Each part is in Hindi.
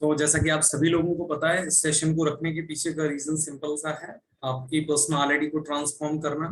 तो जैसा कि आप सभी लोगों को पता है, इस सेशन को रखने के पीछे का रीजन सिंपल सा है, आपकी पर्सनालिटी को ट्रांसफॉर्म करना।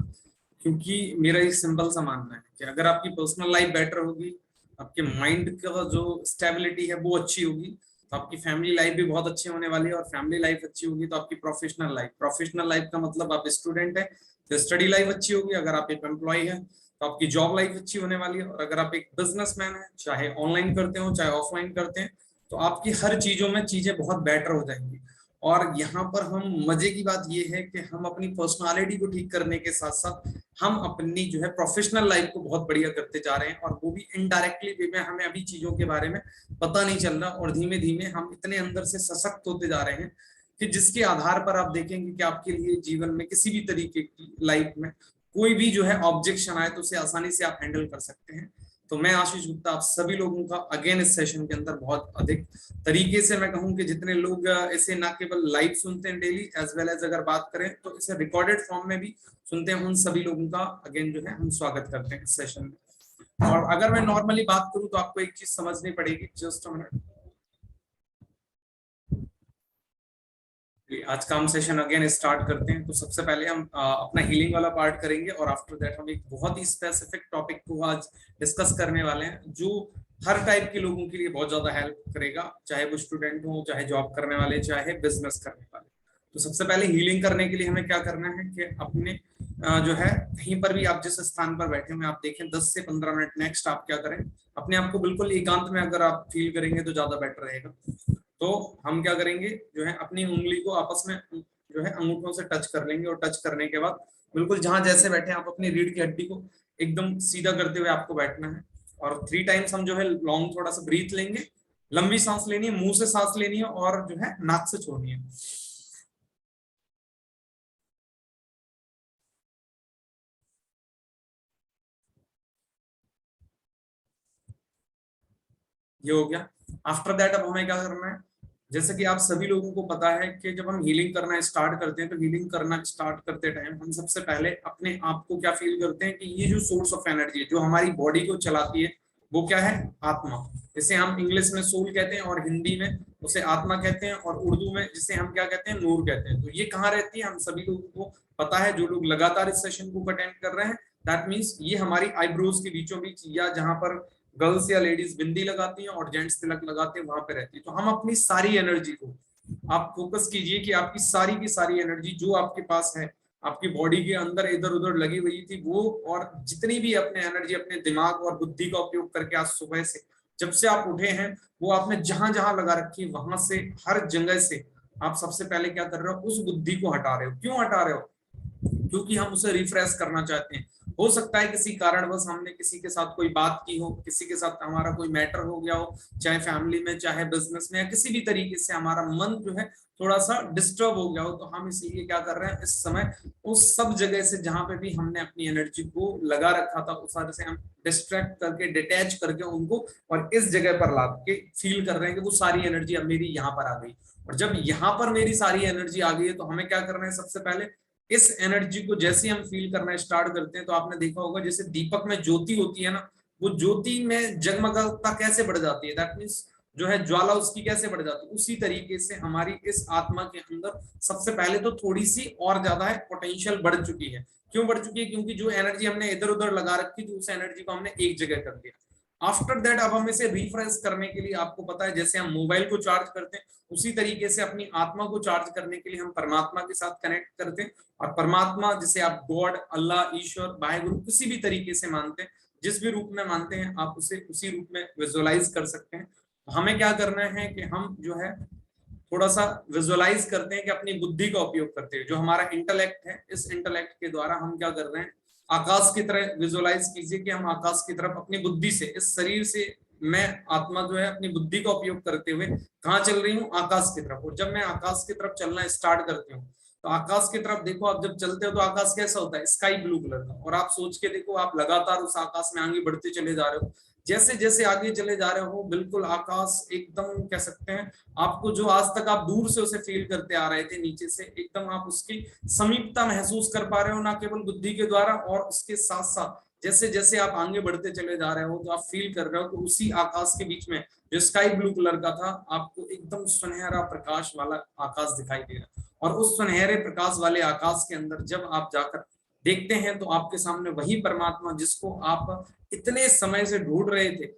क्योंकि मेरा एक सिंपल सा मानना है कि अगर आपकी पर्सनल लाइफ बेटर होगी, आपके माइंड का जो स्टेबिलिटी है वो अच्छी होगी, तो आपकी फैमिली लाइफ भी बहुत अच्छी होने वाली है। और फैमिली लाइफ अच्छी होगी तो आपकी प्रोफेशनल लाइफ का मतलब आप स्टूडेंट है तो स्टडी लाइफ अच्छी होगी। अगर आप एक एम्प्लॉय है तो आपकी जॉब लाइफ अच्छी होने वाली है। और अगर आप एक बिजनेसमैन है, चाहे ऑनलाइन करते हो चाहे ऑफलाइन करते हैं, तो आपकी हर चीजों में चीजें बहुत बेटर हो जाएंगी। और यहाँ पर हम मजे की बात ये है कि हम अपनी पर्सनालिटी को ठीक करने के साथ साथ हम अपनी जो है प्रोफेशनल लाइफ को बहुत बढ़िया करते जा रहे हैं, और वो भी इनडायरेक्टली वे में हमें अभी चीजों के बारे में पता नहीं चल रहा। और धीमे धीमे हम इतने अंदर से सशक्त होते जा रहे हैं कि जिसके आधार पर आप देखेंगे कि आपके लिए जीवन में किसी भी तरीके की लाइफ में कोई भी जो है ऑब्जेक्शन आए तो उसे आसानी से आप हैंडल कर सकते हैं। तो मैं आशीष गुप्ता आप सभी लोगों का अगेन इस सेशन के अंदर बहुत अधिक तरीके से मैं कहूं कि जितने लोग इसे ना केवल लाइव सुनते हैं डेली एज वेल एज अगर बात करें तो इसे रिकॉर्डेड फॉर्म में भी सुनते हैं, उन सभी लोगों का अगेन जो है हम स्वागत करते हैं इस सेशन में। और अगर मैं नॉर्मली बात करूं तो आपको एक चीज समझनी पड़ेगी, जस्ट अ मिनट। आज का हम सेशन अगेन स्टार्ट करते हैं। तो सबसे पहले हम अपना हीलिंग वाला पार्ट करेंगे और आफ्टर दैट हम एक बहुत ही स्पेसिफिक टॉपिक को आज डिस्कस करने वाले हैं जो हर टाइप के लोगों के लिए बहुत ज्यादा हेल्प करेगा, चाहे वो स्टूडेंट हो, चाहे जॉब करने वाले, चाहे बिजनेस करने वाले। तो सबसे पहले हीलिंग करने के लिए हमें क्या करना है कि अपने जो है कहीं पर भी आप जिस स्थान पर बैठे हुए आप देखें 10 से 15 मिनट नेक्स्ट आप क्या करें, अपने आप को बिल्कुल एकांत में अगर आप फील करेंगे तो ज्यादा बेटर रहेगा। तो हम क्या करेंगे जो है अपनी उंगली को आपस में जो है अंगूठों से टच कर लेंगे, और टच करने के बाद बिल्कुल जहां जैसे बैठे आप अपनी रीढ़ की हड्डी को एकदम सीधा करते हुए आपको बैठना है। और 3 टाइम्स हम जो है लॉन्ग थोड़ा सा ब्रीथ लेंगे, लंबी सांस लेनी है, मुंह से सांस लेनी है और जो है नाक से छोड़नी है। ये हो गया। आफ्टर दैट अब हमें क्या करना है, जैसे कि आप सभी लोगों को पता है कि जब हम हीलिंग करना स्टार्ट करते हैं तो हीलिंग करना स्टार्ट करते टाइम हम सबसे पहले अपने आप को क्या फील करते हैं कि ये जो सोर्स ऑफ एनर्जी है जो हमारी बॉडी को चलाती है वो क्या है, आत्मा। इसे हम इंग्लिश में सोल कहते हैं और हिंदी में उसे आत्मा कहते हैं, और उर्दू में जिसे हम क्या कहते हैं, नूर कहते हैं। तो ये कहाँ रहती है हम सभी लोगों को पता है, जो लोग लगातार इस सेशन को अटेंड कर रहे हैं। दैट मीन्स ये हमारी आईब्रोज के बीचों बीच, या जहां पर गर्ल्स या लेडीज बिंदी लगाती हैं और जेंट्स तिलक लगाते हैं, वहां पे रहती है। तो हम अपनी सारी एनर्जी को, आप फोकस कीजिए कि आपकी सारी की सारी एनर्जी जो आपके पास है आपकी बॉडी के अंदर इधर उधर लगी हुई थी वो, और जितनी भी अपने एनर्जी अपने दिमाग और बुद्धि का उपयोग करके आज सुबह से जब से आप उठे हैं वो आपने जहां जहां लगा रखी है वहां से हर जगह से आप सबसे पहले क्या कर रहे हो, उस बुद्धि को हटा रहे हो। क्यों हटा रहे हो? क्योंकि हम उसे रिफ्रेश करना चाहते हैं। हो सकता है किसी कारणवश हमने किसी के साथ कोई बात की हो, किसी के साथ हमारा कोई मैटर हो गया हो, चाहे फैमिली में चाहे बिजनेस में, या किसी भी तरीके से हमारा मन जो है थोड़ा सा डिस्टर्ब हो गया हो। तो हम इसीलिए क्या कर रहे हैं इस समय, उस सब जगह से जहां पे भी हमने अपनी एनर्जी को लगा रखा था उस सारे से हम डिस्ट्रैक्ट करके डिटैच करके उनको और इस जगह पर ला के फील कर रहे हैं कि वो सारी एनर्जी अब मेरी यहाँ पर आ गई। और जब यहाँ पर मेरी सारी एनर्जी आ गई है तो हमें क्या करना है, सबसे पहले इस एनर्जी को जैसे हम फील करना स्टार्ट करते हैं तो आपने देखा होगा जैसे दीपक में ज्योति होती है ना, वो ज्योति में जगमगाता कैसे बढ़ जाती है, दैट मीन्स जो है ज्वाला उसकी कैसे बढ़ जाती है, उसी तरीके से हमारी इस आत्मा के अंदर सबसे पहले तो थोड़ी सी और ज्यादा है पोटेंशियल बढ़ चुकी है। क्यों बढ़ चुकी है? क्योंकि जो एनर्जी हमने इधर उधर लगा रखी थी उस एनर्जी को हमने एक जगह कर दिया। आफ्टर दैट अब हम इसे रिफ्रेश करने के लिए, आपको पता है जैसे हम मोबाइल को चार्ज करते हैं उसी तरीके से अपनी आत्मा को चार्ज करने के लिए हम परमात्मा के साथ कनेक्ट करते हैं। और परमात्मा जिसे आप गॉड, अल्लाह, ईश्वर, वाहेगुरु किसी भी तरीके से मानते हैं, जिस भी रूप में मानते हैं आप उसे उसी रूप में विजुअलाइज कर सकते हैं। हमें क्या करना है कि हम जो है थोड़ा सा विजुअलाइज करते हैं कि अपनी बुद्धि का उपयोग करते हैं, जो हमारा इंटेलेक्ट है इस इंटेलेक्ट के द्वारा हम क्या कर रहे हैं, आकाश की तरह विजुअलाइज कीजिए कि हम आकाश की तरफ अपनी बुद्धि से, इस शरीर से मैं आत्मा जो है अपनी बुद्धि का उपयोग करते हुए कहाँ चल रही हूँ, आकाश की तरफ। और जब मैं आकाश की तरफ चलना स्टार्ट करती हूँ तो आकाश की तरफ देखो, आप जब चलते हो तो आकाश कैसा होता है, स्काई ब्लू कलर का। और आप सोच के देखो आप लगातार उस आकाश में आगे बढ़ते चले जा रहे हो, जैसे जैसे आगे चले जा रहे हो बिल्कुल आकाश एकदम कह सकते हैं आपको, जो आज तक आप दूर से उसे फील करते आ रहे थे नीचे से, एकदम आप उसकी समीपता महसूस कर पा रहे हो, ना केवल बुद्धि के द्वारा और उसके साथ साथ जैसे जैसे आप आगे बढ़ते चले जा रहे हो तो आप फील कर रहे हो कि उसी आकाश के बीच में जो स्काई ब्लू कलर का था, आपको एकदम सुनहरा प्रकाश वाला आकाश दिखाई दे रहा है। और उस सुनहरे प्रकाश वाले आकाश के अंदर जब आप जाकर देखते हैं तो आपके सामने वही परमात्मा जिसको आप इतने समय से ढूंढ रहे थे,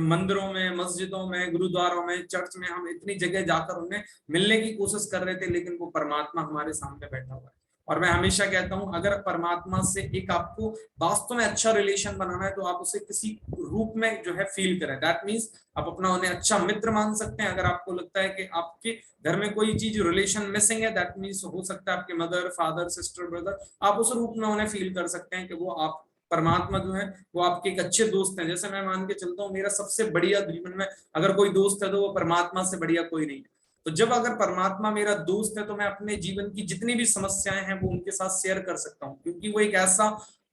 मंदिरों में, मस्जिदों में, गुरुद्वारों में, चर्च में, हम इतनी जगह जाकर उन्हें मिलने की कोशिश कर रहे थे, लेकिन वो परमात्मा हमारे सामने बैठा हुआ है। और मैं हमेशा कहता हूं, अगर परमात्मा से एक आपको वास्तव में अच्छा रिलेशन बनाना है तो आप उसे किसी रूप में जो है फील करें। दैट मीन्स आप अपना उन्हें अच्छा मित्र मान सकते हैं। अगर आपको लगता है कि आपके घर में कोई चीज रिलेशन मिसिंग है, दैट मीन्स हो सकता है आपके मदर, फादर, सिस्टर, ब्रदर, आप उस रूप में उन्हें फील कर सकते हैं कि वो आप परमात्मा जो है वो आपके एक अच्छे दोस्त हैं। जैसे मैं मान के चलता हूँ, मेरा सबसे बढ़िया जीवन में अगर कोई दोस्त है तो वो परमात्मा से बढ़िया कोई नहीं है। तो जब अगर परमात्मा मेरा दोस्त है तो मैं अपने जीवन की जितनी भी समस्याएं हैं वो उनके साथ शेयर कर सकता हूँ, क्योंकि वो एक ऐसा,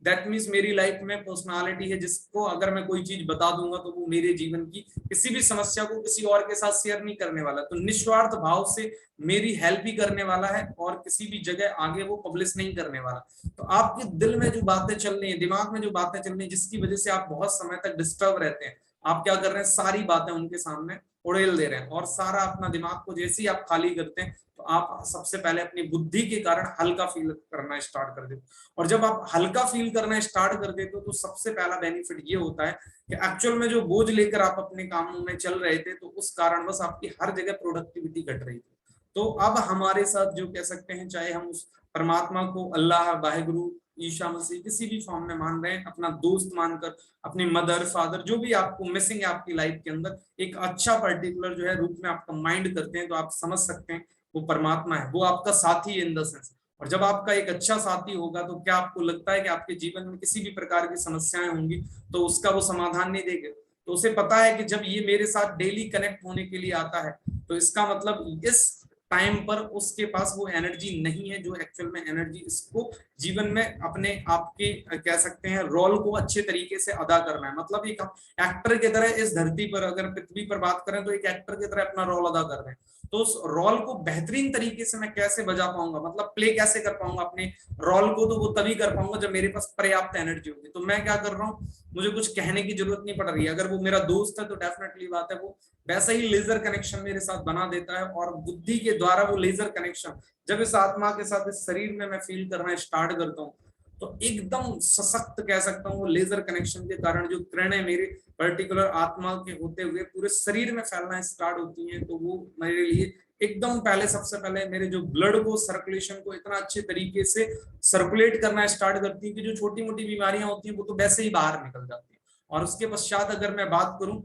दैट मीन्स मेरी लाइफ में पर्सनालिटी है जिसको अगर मैं कोई चीज बता दूंगा तो वो मेरे जीवन की किसी भी समस्या को किसी और के साथ शेयर नहीं करने वाला, तो निस्वार्थ भाव से मेरी हेल्प ही करने वाला है और किसी भी जगह आगे वो पब्लिश नहीं करने वाला। तो आपके दिल में जो बातें चल रही है, दिमाग में जो बातें चल रही है, जिसकी वजह से आप बहुत समय तक डिस्टर्ब रहते हैं, आप क्या कर रहे हैं, सारी बातें उनके सामने उड़ेल दे रहे हैं। और सारा अपना दिमाग को जैसे ही आप खाली करते हैं तो आप सबसे पहले अपनी बुद्धि के कारण हल्का फील करना स्टार्ट कर देते हो। और जब आप हल्का फील करना स्टार्ट कर देते हो तो सबसे पहला बेनिफिट ये होता है कि एक्चुअल में जो बोझ लेकर आप अपने कामों में चल रहे थे तो उस कारणवश आपकी हर जगह प्रोडक्टिविटी घट रही थी। तो अब हमारे साथ जो कह सकते हैं, चाहे हम उस परमात्मा को अल्लाह, वाहिगुरु, ईशा मसीह किसी भी फॉर्म में मान रहे हैं, अपना दोस्त मानकर, अपने मदर, फादर, जो भी आपको मिसिंग है आपकी लाइफ के अंदर, एक अच्छा पर्टिकुलर जो है रूप में आपका माइंड करते हैं, तो आप समझ सकते हैं वो परमात्मा है, वो आपका साथी है इन द सेंस। और जब आपका एक अच्छा साथी होगा तो क्या आपको लगता है कि आपके जीवन में किसी भी प्रकार की समस्याएं होंगी तो उसका वो समाधान नहीं देगा? तो उसे पता है कि जब ये मेरे साथ डेली कनेक्ट होने के लिए आता है तो इसका मतलब इस टाइम पर उसके पास वो एनर्जी नहीं है जो एक्चुअल में एनर्जी इसको जीवन में अपने आपके कह सकते हैं रोल को अच्छे तरीके से अदा करना है। मतलब एक एक्टर की तरह इस धरती पर, अगर पृथ्वी पर बात करें तो एक एक्टर की तरह अपना रोल अदा कर रहे हैं, तो उस रोल को बेहतरीन तरीके से मैं कैसे बजा पाऊंगा, मतलब प्ले कैसे कर पाऊंगा अपने रोल को, तो वो तभी कर पाऊंगा जब मेरे पास पर्याप्त एनर्जी होगी। तो मैं क्या कर रहा हूँ, मुझे कुछ कहने की जरूरत नहीं पड़ रही है। अगर वो मेरा दोस्त है तो डेफिनेटली बात है वो वैसा ही लेजर कनेक्शन मेरे साथ बना देता है, और बुद्धि के द्वारा वो लेजर कनेक्शन जब इस आत्मा के साथ इस शरीर में मैं फील करना स्टार्ट करता हूँ तो एकदम सशक्त कह सकता हूँ, वो लेजर कनेक्शन के कारण जो किरणें मेरे पर्टिकुलर आत्मा के होते हुए पूरे शरीर में फैलना स्टार्ट होती हैं, तो वो मेरे लिए एकदम पहले, सबसे पहले मेरे जो ब्लड को, सर्कुलेशन को इतना अच्छे तरीके से सर्कुलेट करना स्टार्ट करती है कि जो छोटी मोटी बीमारियां होती हैं वो तो वैसे ही बाहर निकल जाती है। और उसके पश्चात अगर मैं बात करूं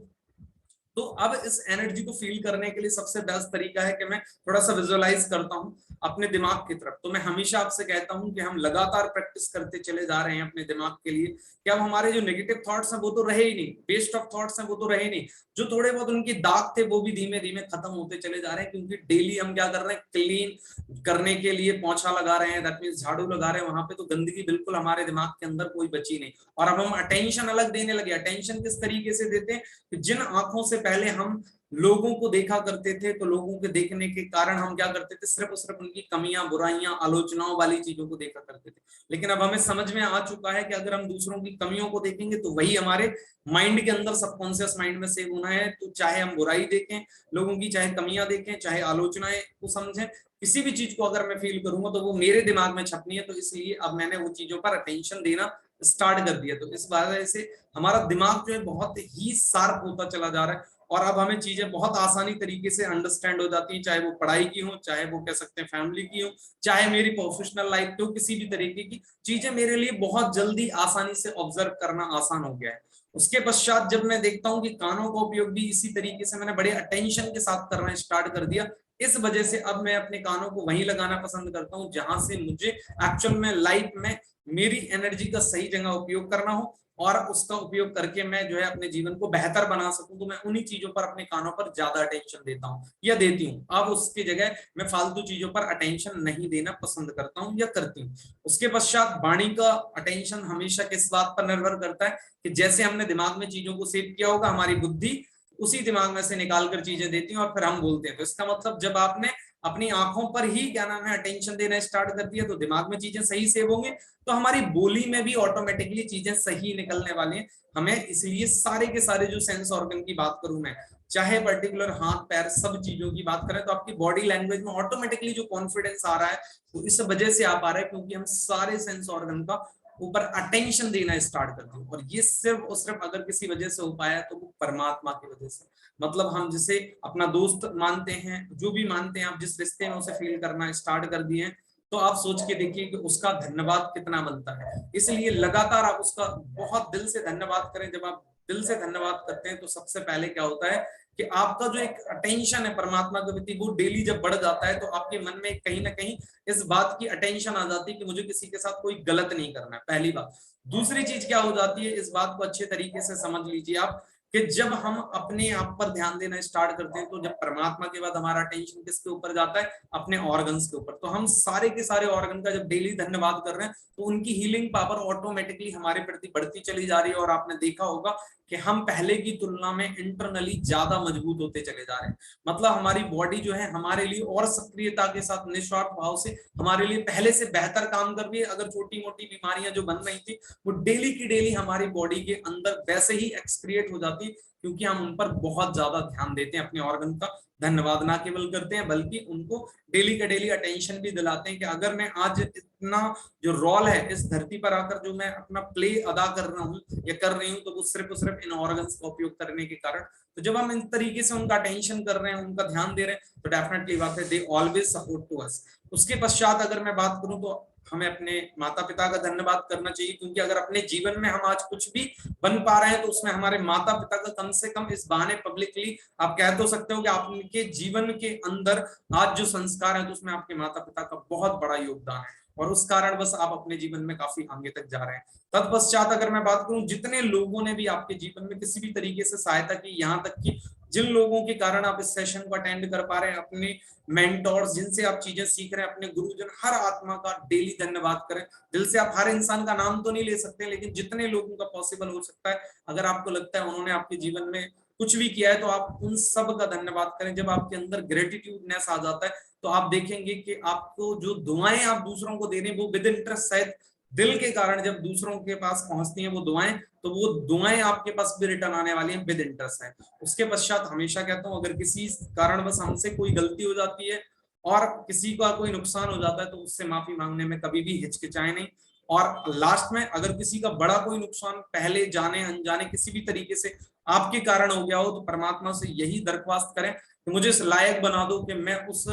तो अब इस एनर्जी को फील करने के लिए सबसे बेस्ट तरीका है कि मैं थोड़ा सा विजुअलाइज करता हूं अपने दिमाग की तरफ। तो मैं हमेशा आपसे कहता हूं कि हम लगातार प्रैक्टिस करते चले जा रहे हैं अपने दिमाग के लिए कि अब हमारे जो नेगेटिव थॉट्स हैं वो तो रहे ही नहीं, वेस्ट ऑफ थॉट्स हैं वो तो रहे नहीं, जो थोड़े बहुत उनकी दाग थे वो भी धीमे धीमे खत्म होते चले जा रहे हैं, क्योंकि डेली हम क्या कर रहे हैं, क्लीन करने के लिए पोंछा लगा रहे हैं, दैट मींस झाड़ू लगा रहे हैं, वहां पे तो गंदगी बिल्कुल हमारे दिमाग के अंदर कोई बची नहीं। और अब हम अटेंशन अलग देने लगे। अटेंशन किस तरीके से देते हैं कि जिन आंखों से पहले हम लोगों को देखा करते थे तो लोगों के देखने के कारण हम क्या करते थे, सिर्फ और सिर्फ उनकी कमियां, बुराइयां, आलोचनाओं वाली चीजों को देखा करते थे। लेकिन अब हमें समझ में आ चुका है कि अगर हम दूसरों की कमियों को देखेंगे तो वही हमारे माइंड के अंदर, सबकॉन्शियस माइंड में सेव होना है। तो चाहे हम बुराई देखें लोगों की, चाहे कमियां देखें, चाहे आलोचनाएं को समझें, किसी भी चीज को अगर मैं फील करूंगा तो वो मेरे दिमाग में छपनी है। तो इसलिए अब मैंने वो चीजों पर अटेंशन देना स्टार्ट कर दिया। तो इस वजह से हमारा दिमाग जो है बहुत ही शार्प होता चला जा रहा है, और अब हमें चीजें बहुत आसानी तरीके से अंडरस्टैंड हो जाती हैं, चाहे वो पढ़ाई की हो, चाहे वो कह सकते हैं फैमिली की हो, चाहे मेरी प्रोफेशनल लाइफ की हो, किसी भी तरीके की चीजें मेरे लिए बहुत जल्दी आसानी से ऑब्जर्व करना आसान हो गया है। उसके पश्चात जब मैं देखता हूँ कि कानों का उपयोग भी इसी तरीके से मैंने बड़े अटेंशन के साथ करना स्टार्ट कर दिया, इस वजह से अब मैं अपने कानों को वहीं लगाना पसंद करता हूँ जहां से मुझे एक्चुअल में लाइफ में मेरी एनर्जी का सही जगह उपयोग करना हो, और उसका उपयोग करके मैं जो है अपने जीवन को बेहतर बना सकूं। तो मैं उन्हीं चीजों पर, अपने कानों पर ज्यादा अटेंशन देता हूं या देती हूं। अब उसकी जगह मैं फालतू चीजों पर अटेंशन नहीं देना पसंद करता हूं या करती हूँ। उसके पश्चात वाणी का अटेंशन हमेशा किस बात पर निर्भर करता है कि जैसे हमने दिमाग में चीजों को सेव किया होगा, हमारी बुद्धि उसी दिमाग में से निकाल कर चीजें देती है और फिर हम बोलते हैं। तो इसका मतलब जब आपने अपनी आंखों पर ही क्या नाम है अटेंशन देना स्टार्ट कर दिया, तो दिमाग में चीजें सही सेव होंगे, तो हमारी बोली में भी ऑटोमेटिकली चीजें सही निकलने वाली हैं। हमें इसलिए सारे के सारे जो सेंस ऑर्गन की बात करूं मैं, चाहे पर्टिकुलर हाथ पैर सब चीजों की बात करें, तो आपकी बॉडी लैंग्वेज में ऑटोमेटिकली जो कॉन्फिडेंस आ रहा है वो इस वजह से आ पा रहा है क्योंकि हम सारे सेंस ऑर्गन का ऊपर अटेंशन देना स्टार्ट करते हैं। और ये सिर्फ और सिर्फ अगर किसी वजह से हो पाया तो वो परमात्मा की वजह से। मतलब हम जिसे अपना दोस्त मानते हैं, जो भी मानते हैं, आप जिस रिश्ते में उसे फील करना स्टार्ट कर दिए हैं, तो आप सोच के देखिए कि उसका धन्यवाद कितना बनता है। इसलिए लगातार आप उसका बहुत दिल से धन्यवाद करें। जब आप दिल से धन्यवाद करते हैं तो सबसे पहले क्या होता है कि आपका जो एक अटेंशन है परमात्मा के प्रति वो डेली जब बढ़ जाता है, तो आपके मन में कहीं ना कहीं इस बात की अटेंशन आ जाती है कि मुझे किसी के साथ कोई गलत नहीं करना है, पहली बात। दूसरी चीज क्या हो जाती है, इस बात को अच्छे तरीके से समझ लीजिए आप, कि जब हम अपने आप पर ध्यान देना स्टार्ट करते हैं, तो जब परमात्मा के बाद हमारा अटेंशन किसके ऊपर जाता है, अपने ऑर्गन्स के ऊपर। तो हम सारे के सारे ऑर्गन का जब डेली धन्यवाद कर रहे हैं तो उनकी हीलिंग पावर ऑटोमेटिकली हमारे प्रति बढ़ती चली जा रही है। और आपने देखा होगा कि हम पहले की तुलना में इंटरनली ज्यादा मजबूत होते चले जा रहे हैं। मतलब हमारी बॉडी जो है हमारे लिए और सक्रियता के साथ निस्वार्थ भाव से हमारे लिए पहले से बेहतर काम कर रही है। अगर छोटी मोटी बीमारियां जो बन रही थी वो डेली की डेली हमारी बॉडी के अंदर वैसे ही एक्सक्रिएट हो जाती, क्योंकि हम उन पर बहुत ज्यादा ध्यान देते हैं, अपने ऑर्गन का धन्यवाद ना केवल करते हैं बल्कि उनको डेली का डेली अटेंशन भी दिलाते हैं कि अगर मैं आज इतना जो रोल है इस धरती पर आकर जो मैं अपना प्ले अदा कर रहा हूँ या कर रही हूँ, तो वो सिर्फ इन ऑर्गन्स का उपयोग करने के कारण। तो जब हम इन तरीके से उनका अटेंशन कर रहे हैं, उनका ध्यान दे रहे हैं, तो डेफिनेटली बात है they always support to us. उसके पश्चात अगर मैं बात करूं तो हमें अपने माता पिता का धन्यवाद करना चाहिए, क्योंकि अगर अपने जीवन में हम आज कुछ भी बन पा रहे हैं तो उसमें हमारे माता पिता का कम से कम इस बहाने पब्लिकली आप कह तो सकते हो कि आपके जीवन के अंदर आज जो संस्कार है तो उसमें आपके माता पिता का बहुत बड़ा योगदान है, और उस कारण बस आप अपने जीवन में काफी आगे तक जा रहे हैं। तत्पश्चात अगर मैं बात करूं, जितने लोगों ने भी आपके जीवन में किसी भी तरीके से सहायता की, यहाँ तक कि जिन लोगों के कारण आप इस सेशन को अटेंड कर पा रहे हैं, अपने मेंटोर्स जिनसे आप चीजें सीख रहे हैं, अपने गुरुजन, हर आत्मा का डेली धन्यवाद करें दिल से। आप हर इंसान का नाम तो नहीं ले सकते, लेकिन जितने लोगों का पॉसिबल हो सकता है, अगर आपको लगता है उन्होंने आपके जीवन में कुछ भी किया है, तो आप उन सब का धन्यवाद करें। जब आपके अंदर ग्रेटिट्यूडनेस आ जाता है तो आप देखेंगे कि आपको जो दुआएं आप दूसरों को दे रहे हैं वो विद इंटरेस्ट शायद दिल के कारण जब दूसरों के पास पहुंचती हैं वो दुआएं, तो वो दुआएं आपके पास भी रिटर्न आने वाली हैं विद इंटरेस्ट है। उसके पश्चात हमेशा कहता हूं, अगर किसी कारणवश हमसे कोई गलती हो जाती है और किसी का कोई नुकसान हो जाता है, तो उससे माफी मांगने में कभी भी हिचकिचाए नहीं। और लास्ट में अगर किसी का बड़ा कोई नुकसान पहले जाने अनजाने किसी भी तरीके से आपके कारण हो गया हो, तो परमात्मा से यही दरख्वास्त करें कि मुझे इस लायक बना दो कि मैं उस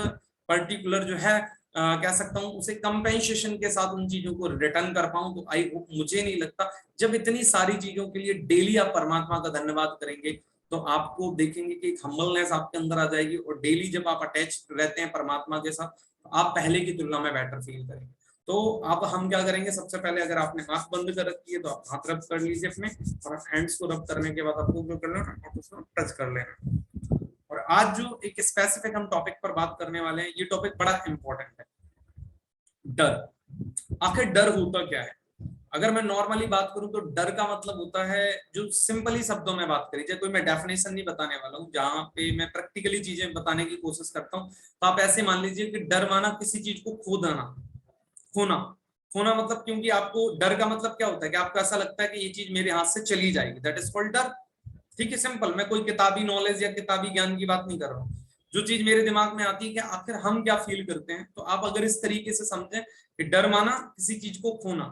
पर्टिकुलर जो है कह सकता हूं उसे कंपेंसेशन के साथ उन चीजों को रिटर्न कर पाऊं। तो आई होप, मुझे नहीं लगता जब इतनी सारी चीजों के लिए डेली आप परमात्मा का धन्यवाद करेंगे तो आपको देखेंगे कि एक हम्बलनेस आपके अंदर आ जाएगी, और डेली जब आप अटैच रहते हैं परमात्मा के साथ, तो आप पहले की तुलना में बेटर फील करेंगे। तो आप हम क्या करेंगे, सबसे पहले अगर आपने आंख बंद कर रखी है तो आप हाथ रब कर लीजिए अपने, और हैंड्स को रब करने के बाद आपको क्या करना है, आप उसको टच कर लेना। और आज जो एक स्पेसिफिक हम टॉपिक पर बात करने वाले हैं, ये टॉपिक बड़ा इंपॉर्टेंट है, डर। आखिर डर होता क्या है? अगर मैं नॉर्मली बात करूं तो डर का मतलब होता है, जो सिंपली शब्दों में बात करी जाए, कोई मैं डेफिनेशन नहीं बताने वाला हूं, जहां पे मैं प्रैक्टिकली चीजें बताने की कोशिश करता हूं। तो आप ऐसे मान लीजिए कि डर माना किसी चीज को खो देना, खोना। खोना मतलब, क्योंकि आपको डर का मतलब क्या होता है कि आपको ऐसा लगता है कि ये चीज मेरे हाथ से चली जाएगी, दैट इज कॉल्ड डर। ठीक है, सिंपल। मैं कोई किताबी नॉलेज या किताबी ज्ञान की बात नहीं कर रहा हूँ, जो चीज मेरे दिमाग में आती है कि आखिर हम क्या फील करते हैं। तो आप अगर इस तरीके से समझें कि डर माना किसी चीज को खोना,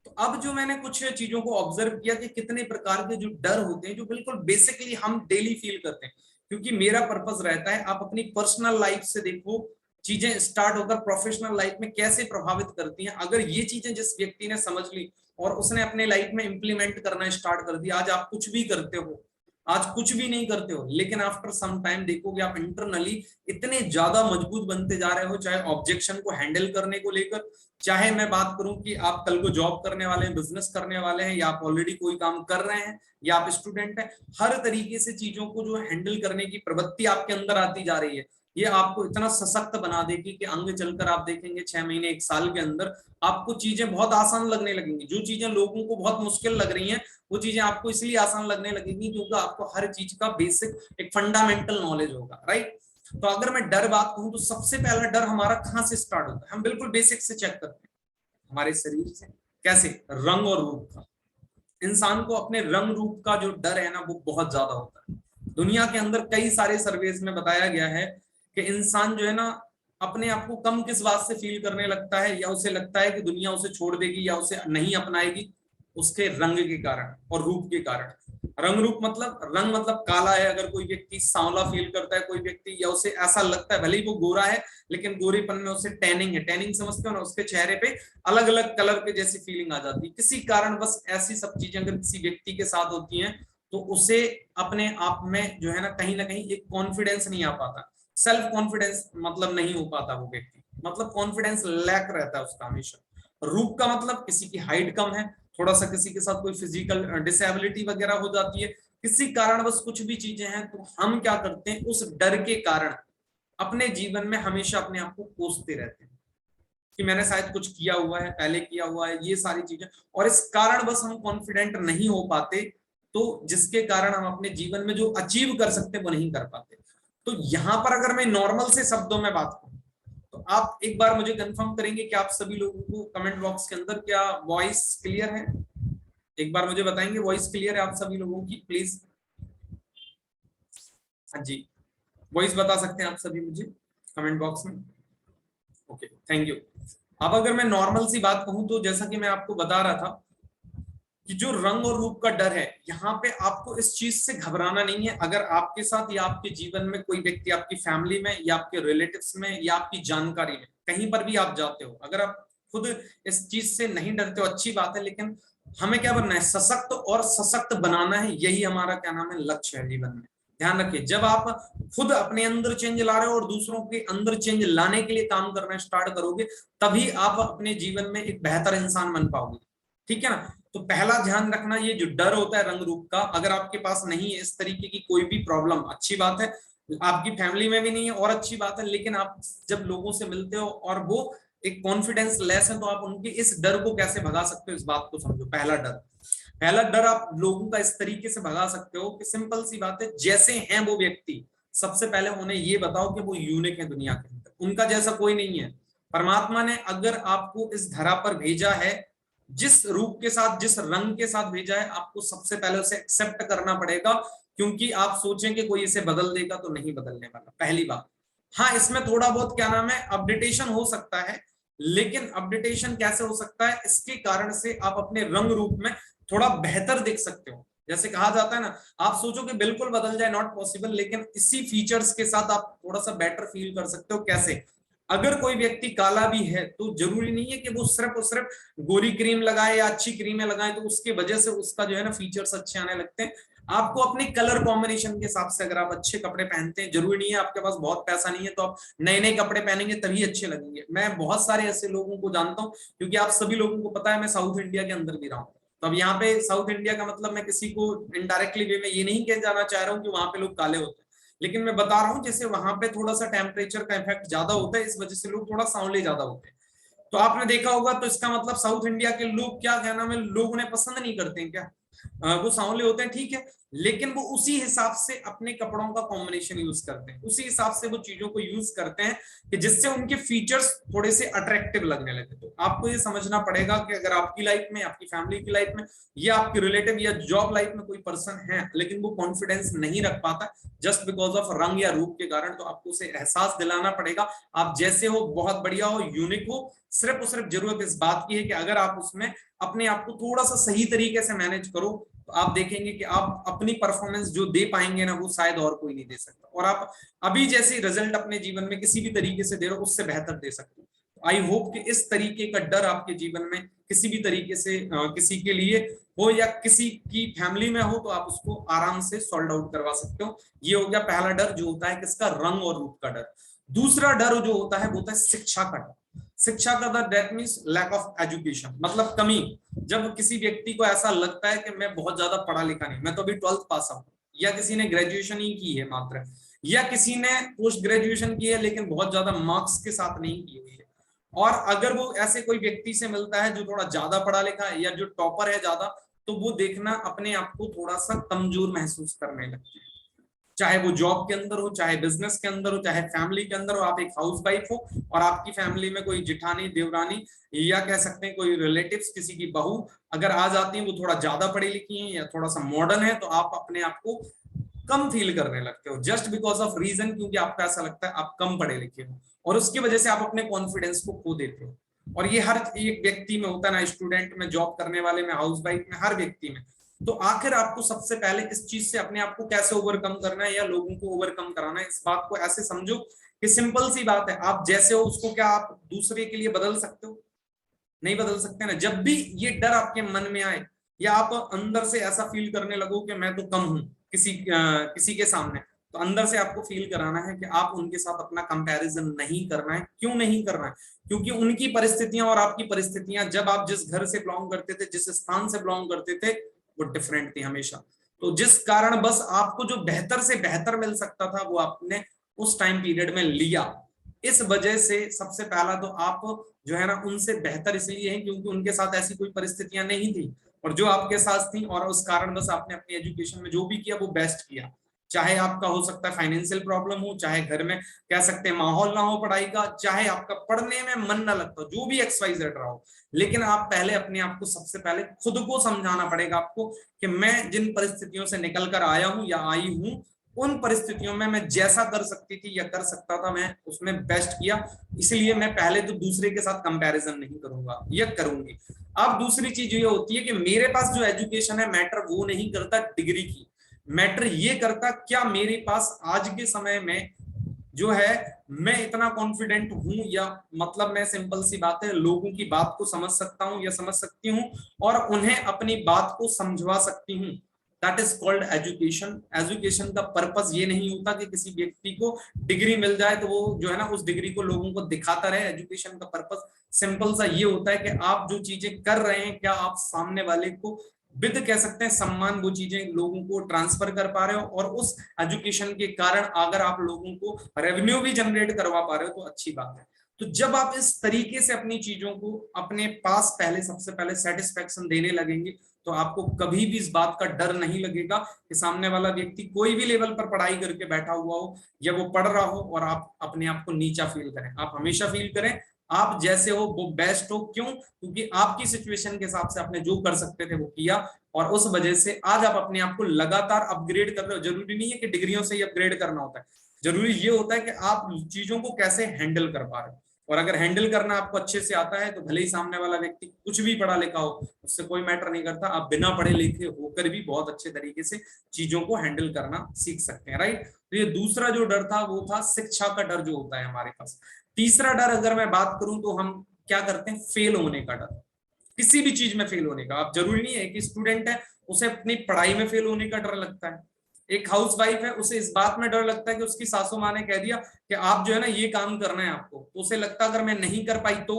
तो अब जो मैंने कुछ चीजों को ऑब्जर्व किया कि कितने प्रकार के जो डर होते हैं जो बिल्कुल बेसिकली हम डेली फील करते हैं। क्योंकि मेरा पर्पस रहता है, आप अपनी पर्सनल लाइफ से देखो चीजें स्टार्ट होकर प्रोफेशनल लाइफ में कैसे प्रभावित करती हैं। अगर ये चीजें जिस व्यक्ति ने समझ ली और उसने अपने लाइफ में इंप्लीमेंट करना स्टार्ट कर दिया, आज आप कुछ भी करते हो, आज कुछ भी नहीं करते हो, लेकिन आफ्टर सम टाइम देखोगे आप इंटरनली इतने ज्यादा मजबूत बनते जा रहे हो, चाहे ऑब्जेक्शन को हैंडल करने को लेकर, चाहे मैं बात करूं कि आप कल को जॉब करने वाले हैं, बिजनेस करने वाले हैं, या आप ऑलरेडी कोई काम कर रहे हैं, या आप स्टूडेंट हैं, हर तरीके से चीजों को जो हैंडल करने की प्रवृत्ति आपके अंदर आती जा रही है। ये आपको इतना सशक्त बना देगी कि आगे चलकर आप देखेंगे 6 महीने 1 साल के अंदर आपको चीजें बहुत आसान लगने लगेंगी। जो चीजें लोगों को बहुत मुश्किल लग रही हैं वो चीजें आपको इसलिए आसान लगने लगेंगी क्योंकि आपको हर चीज का बेसिक एक फंडामेंटल नॉलेज होगा, राइट। तो अगर मैं डर बात कहूं तो सबसे पहला डर हमारा कहां से स्टार्ट होता है? हम बिल्कुल बेसिक से चेक करते हैं, हमारे शरीर से। कैसे? रंग और रूप का। इंसान को अपने रंग रूप का जो डर है ना, वो बहुत ज्यादा होता है। दुनिया के अंदर कई सारे सर्वेस में बताया गया है कि इंसान जो है ना, अपने आप को कम किस बात से फील करने लगता है, या उसे लगता है कि दुनिया उसे छोड़ देगी या उसे नहीं अपनाएगी, उसके रंग के कारण और रूप के कारण। रंग रूप मतलब, रंग मतलब काला है, अगर कोई व्यक्ति सांवला फील करता है कोई व्यक्ति, या उसे ऐसा लगता है भले ही वो गोरा है लेकिन गोरेपन में उसे टैनिंग है, टैनिंग समझते हो ना, उसके चेहरे पे अलग अलग कलर के जैसी फीलिंग आ जाती है किसी कारण। बस ऐसी सब चीजें अगर किसी व्यक्ति के साथ होती हैं तो उसे अपने आप में जो है ना कहीं एक कॉन्फिडेंस नहीं आ पाता, सेल्फ कॉन्फिडेंस मतलब नहीं हो पाता वो व्यक्ति, मतलब कॉन्फिडेंस लैक रहता है उसका हमेशा। रूप का मतलब किसी की हाइट कम है, थोड़ा सा किसी के साथ कोई फिजिकल डिसेबिलिटी वगैरह हो जाती है, किसी कारण बस कुछ भी चीजें हैं, तो हम क्या करते हैं, उस डर के कारण अपने जीवन में हमेशा अपने आप को कोसते रहते हैं कि मैंने शायद कुछ किया हुआ है, पहले किया हुआ है, ये सारी चीजें, और इस कारण बस हम कॉन्फिडेंट नहीं हो पाते, तो जिसके कारण हम अपने जीवन में जो अचीव कर सकते वो नहीं कर पाते। तो यहां पर अगर मैं नॉर्मल से शब्दों में बात करूं तो आप एक बार मुझे कंफर्म करेंगे कि आप सभी लोगों को कमेंट बॉक्स के अंदर क्या वॉइस क्लियर है? एक बार मुझे बताएंगे वॉइस क्लियर है आप सभी लोगों की, प्लीज। हाँ जी, वॉइस बता सकते हैं आप सभी मुझे कमेंट बॉक्स में? Okay, thank you. अब अगर मैं नॉर्मल सी बात कहूं तो जैसा कि मैं आपको बता रहा था कि जो रंग और रूप का डर है, यहाँ पे आपको इस चीज से घबराना नहीं है। अगर आपके साथ या आपके जीवन में कोई व्यक्ति, आपकी फैमिली में या आपके रिलेटिव्स में या आपकी जानकारी में कहीं पर भी आप जाते हो, अगर आप खुद इस चीज से नहीं डरते हो, अच्छी बात है, लेकिन हमें क्या बनना है, सशक्त और सशक्त बनाना है, यही हमारा क्या नाम है, लक्ष्य है जीवन में। ध्यान रखिए, जब आप खुद अपने अंदर चेंज ला रहे हो और दूसरों के अंदर चेंज लाने के लिए काम करना स्टार्ट करोगे, तभी आप अपने जीवन में एक बेहतर इंसान बन पाओगे। ठीक है ना? तो पहला ध्यान रखना, ये जो डर होता है रंग रूप का, अगर आपके पास नहीं है इस तरीके की कोई भी प्रॉब्लम, अच्छी बात है, आपकी फैमिली में भी नहीं है और अच्छी बात है, लेकिन आप जब लोगों से मिलते हो और वो एक कॉन्फिडेंस लेस है, तो आप उनके इस डर को कैसे भगा सकते हो, इस बात को समझो। पहला डर आप लोगों का इस तरीके से भगा सकते हो कि सिंपल सी बात है, जैसे हैं वो व्यक्ति, सबसे पहले उन्हें ये बताओ कि वो यूनिक है दुनिया के अंदर, उनका जैसा कोई नहीं है। परमात्मा ने अगर आपको इस धरा पर भेजा है, जिस रूप के साथ, जिस रंग के साथ भेजा है, आपको सबसे पहले उसे एक्सेप्ट करना पड़ेगा, क्योंकि आप सोचेंगे कोई इसे बदल देगा, तो नहीं बदलने वाला, पहली बात। हाँ, इसमें थोड़ा बहुत क्या नाम है, अपडेटेशन हो सकता है, लेकिन अपडेटेशन कैसे हो सकता है, इसके कारण से आप अपने रंग रूप में थोड़ा बेहतर देख सकते हो। जैसे कहा जाता है ना, आप सोचो कि बिल्कुल बदल जाए, नॉट पॉसिबल, लेकिन इसी फीचर्स के साथ आप थोड़ा सा बेटर फील कर सकते हो। कैसे? अगर कोई व्यक्ति काला भी है तो जरूरी नहीं है कि वो सिर्फ और सिर्फ गोरी क्रीम लगाए या अच्छी क्रीमें लगाए तो उसकी वजह से उसका जो है ना फीचर्स अच्छे आने लगते हैं। आपको अपनी कलर कॉम्बिनेशन के हिसाब से, अगर आप अच्छे कपड़े पहनते हैं, जरूरी नहीं है आपके पास बहुत पैसा नहीं है तो आप नए नए कपड़े पहनेंगे तभी अच्छे लगेंगे। मैं बहुत सारे ऐसे लोगों को जानता हूँ, क्योंकि आप सभी लोगों को पता है मैं साउथ इंडिया के अंदर भी रहा हूँ। तो अब यहाँ पे साउथ इंडिया का मतलब मैं किसी को इनडायरेक्टली वे में ये नहीं कह जाना चाह रहा हूँ कि वहां पे लोग काले होते हैं, लेकिन मैं बता रहा हूँ जैसे वहां पे थोड़ा सा टेम्परेचर का इफेक्ट ज्यादा होता है, इस वजह से लोग थोड़ा सांवले ज्यादा होते हैं। तो आपने देखा होगा, तो इसका मतलब साउथ इंडिया के लोग क्या कहना है, लोग उन्हें पसंद नहीं करते हैं क्या? वो सांवले होते हैं, ठीक है, लेकिन वो उसी हिसाब से अपने कपड़ों का कॉम्बिनेशन यूज करते हैं, उसी हिसाब से वो चीजों को यूज करते हैं कि जिससे उनके फीचर्स थोड़े से अट्रैक्टिव लगने लगे। तो आपको ये समझना पड़ेगा कि अगर आपकी लाइफ में, आपकी फैमिली की लाइफ में, या आपके रिलेटिव या जॉब लाइफ में कोई पर्सन है लेकिन वो कॉन्फिडेंस नहीं रख पाता जस्ट बिकॉज ऑफ रंग या रूप के कारण, तो आपको उसे एहसास दिलाना पड़ेगा आप जैसे हो बहुत बढ़िया हो, यूनिक हो। सिर्फ और सिर्फ जरूरत इस बात की है कि अगर आप उसमें अपने आप को थोड़ा सा सही तरीके से मैनेज करो, तो आप देखेंगे कि आप अपनी परफॉर्मेंस जो दे पाएंगे ना, वो शायद और कोई नहीं दे सकता, और आप अभी जैसे रिजल्ट अपने जीवन में किसी भी तरीके से दे रहे हो उससे बेहतर दे सकते हो। आई होप कि इस तरीके का डर आपके जीवन में किसी भी तरीके से किसी के लिए हो या किसी की फैमिली में हो, तो आप उसको आराम से सॉल्व आउट करवा सकते हो। ये हो गया पहला डर, जो होता है किसका, रंग और रूप का डर। दूसरा डर जो होता है वो होता है शिक्षा का डर। शिक्षा का डर, that means lack of education, मतलब कमी। जब किसी व्यक्ति को ऐसा लगता है कि मैं बहुत ज्यादा पढ़ा लिखा नहीं, मैं तो अभी 12th पास आउट, या किसी ने ग्रेजुएशन ही की है मात्र, या किसी ने पोस्ट ग्रेजुएशन की है लेकिन बहुत ज्यादा मार्क्स के साथ नहीं की हुई है, और अगर वो ऐसे कोई व्यक्ति से मिलता है जो थोड़ा ज्यादा पढ़ा लिखा है या जो टॉपर है ज्यादा, तो वो देखना अपने आप को थोड़ा सा कमजोर महसूस करने लगते हैं। चाहे वो जॉब के अंदर हो, चाहे बिजनेस के अंदर हो, चाहे फैमिली के अंदर हो, आप एक हाउस वाइफ हो और आपकी फैमिली में कोई जिठानी, देवरानी या कह सकते हैं कोई रिलेटिव्स, किसी की बहू अगर आ जाती है, वो थोड़ा ज्यादा पढ़ी लिखी है या थोड़ा सा मॉडर्न है, तो आप अपने आप को कम फील करने लगते हो जस्ट बिकॉज ऑफ रीजन, क्योंकि आपको ऐसा लगता है आप कम पढ़े लिखे हो और उसकी वजह से आप अपने कॉन्फिडेंस को खो देते हो। और ये हर एक व्यक्ति में होता है ना, स्टूडेंट में, जॉब करने वाले में, हाउस वाइफ में, हर व्यक्ति में। तो आखिर आपको सबसे पहले इस चीज से अपने आप को कैसे ओवरकम करना है या लोगों को ओवरकम कराना है, इस बात को ऐसे समझो कि सिंपल सी बात है, आप जैसे हो उसको क्या आप दूसरे के लिए बदल सकते हो? नहीं बदल सकते ना। जब भी ये डर आपके मन में आए या आप अंदर से ऐसा फील करने लगो कि मैं तो कम हूं किसी के सामने, तो अंदर से आपको फील कराना है कि आप उनके साथ अपना कंपैरिजन नहीं करना है। क्यों नहीं करना है? क्योंकि उनकी परिस्थितियां और आपकी परिस्थितियां, जब आप जिस घर से बिलोंग करते थे, जिस स्थान से बिलोंग करते थे, वो डिफरेंट थी हमेशा। तो जिस कारण बस आपको जो बेहतर से बेहतर मिल सकता था वो आपने उस टाइम पीरियड में लिया। इस वजह से सबसे पहला तो आप जो है ना उनसे बेहतर इसलिए हैं क्योंकि उनके साथ ऐसी कोई परिस्थितियां नहीं थी और जो आपके साथ थी, और उस कारण बस आपने अपनी एजुकेशन में जो भी किया वो बेस्ट किया। चाहे आपका हो सकता है फाइनेंशियल प्रॉब्लम हो, चाहे घर में कह सकते हैं माहौल ना हो पढ़ाई का, चाहे आपका पढ़ने में मन ना लगता, जो भी XYZ रहा हो, लेकिन आप पहले अपने आप को सबसे पहले खुद को समझाना पड़ेगा आपको कि मैं जिन परिस्थितियों से निकल कर आया हूं या आई हूं, उन परिस्थितियों में मैं जैसा कर सकती थी या कर सकता था मैं उसमें बेस्ट किया, इसलिए मैं पहले तो दूसरे के साथ कंपैरिजन नहीं करूंगा या करूंगी। अब दूसरी चीज ये होती है कि मेरे पास जो एजुकेशन है, मैटर वो नहीं करता डिग्री की, मैटर ये करता क्या मेरे पास आज के समय में जो है मैं इतना कॉन्फिडेंट हूं, या मतलब मैं सिंपल सी बात है लोगों की बात को समझ सकता हूं या समझ सकती हूं और उन्हें अपनी बात को समझवा सकती हूं। That is called education. Education का पर्पस ये नहीं होता कि किसी व्यक्ति को डिग्री मिल जाए तो वो जो है ना उस डिग्री को लोगों को दिखाता रहे। एजुकेशन का पर्पस सिंपल सा ये होता है कि आप जो चीजें कर रहे हैं, क्या आप सामने वाले को विद कह सकते हैं सम्मान वो चीजें लोगों को ट्रांसफर कर पा रहे हो, और उस एजुकेशन के कारण अगर आप लोगों को रेवेन्यू भी जनरेट करवा पा रहे हो तो अच्छी बात है। तो जब आप इस तरीके से अपनी चीजों को अपने पास पहले सबसे पहले सेटिस्फेक्शन देने लगेंगे तो आपको कभी भी इस बात का डर नहीं लगेगा कि सामने वाला व्यक्ति कोई भी लेवल पर पढ़ाई करके बैठा हुआ हो या वो पढ़ रहा हो और आप अपने आप को नीचा फील करें। आप हमेशा फील करें आप जैसे हो वो बेस्ट हो। क्यों? क्योंकि आपकी सिचुएशन के हिसाब से आपने जो कर सकते थे वो किया और उस वजह से आज आप अपने आप को लगातार अपग्रेड कर रहे हो। जरूरी नहीं है कि डिग्रियों से ही अपग्रेड करना होता है, जरूरी ये होता है कि आप चीजों को कैसे हैंडल कर पा रहे हो। और अगर हैंडल करना आपको अच्छे से आता है तो भले ही सामने वाला व्यक्ति कुछ भी पढ़ा लिखा हो, उससे कोई मैटर नहीं करता। आप बिना पढ़े लिखे होकर भी बहुत अच्छे तरीके से चीजों को हैंडल करना सीख सकते हैं, राइट। तो ये दूसरा जो डर था वो था शिक्षा का डर जो होता है हमारे पास। तीसरा डर अगर मैं बात करूं तो हम क्या करते हैं, फेल होने का डर। किसी भी चीज में फेल होने का। आप जरूरी नहीं है कि स्टूडेंट है उसे अपनी पढ़ाई में फेल होने का डर लगता है, एक हाउस वाइफ है उसे इस बात में डर लगता है कि उसकी सासू माँ ने कह दिया कि आप जो है ना ये काम करना है आपको, तो उसे लगता है अगर मैं नहीं कर पाई तो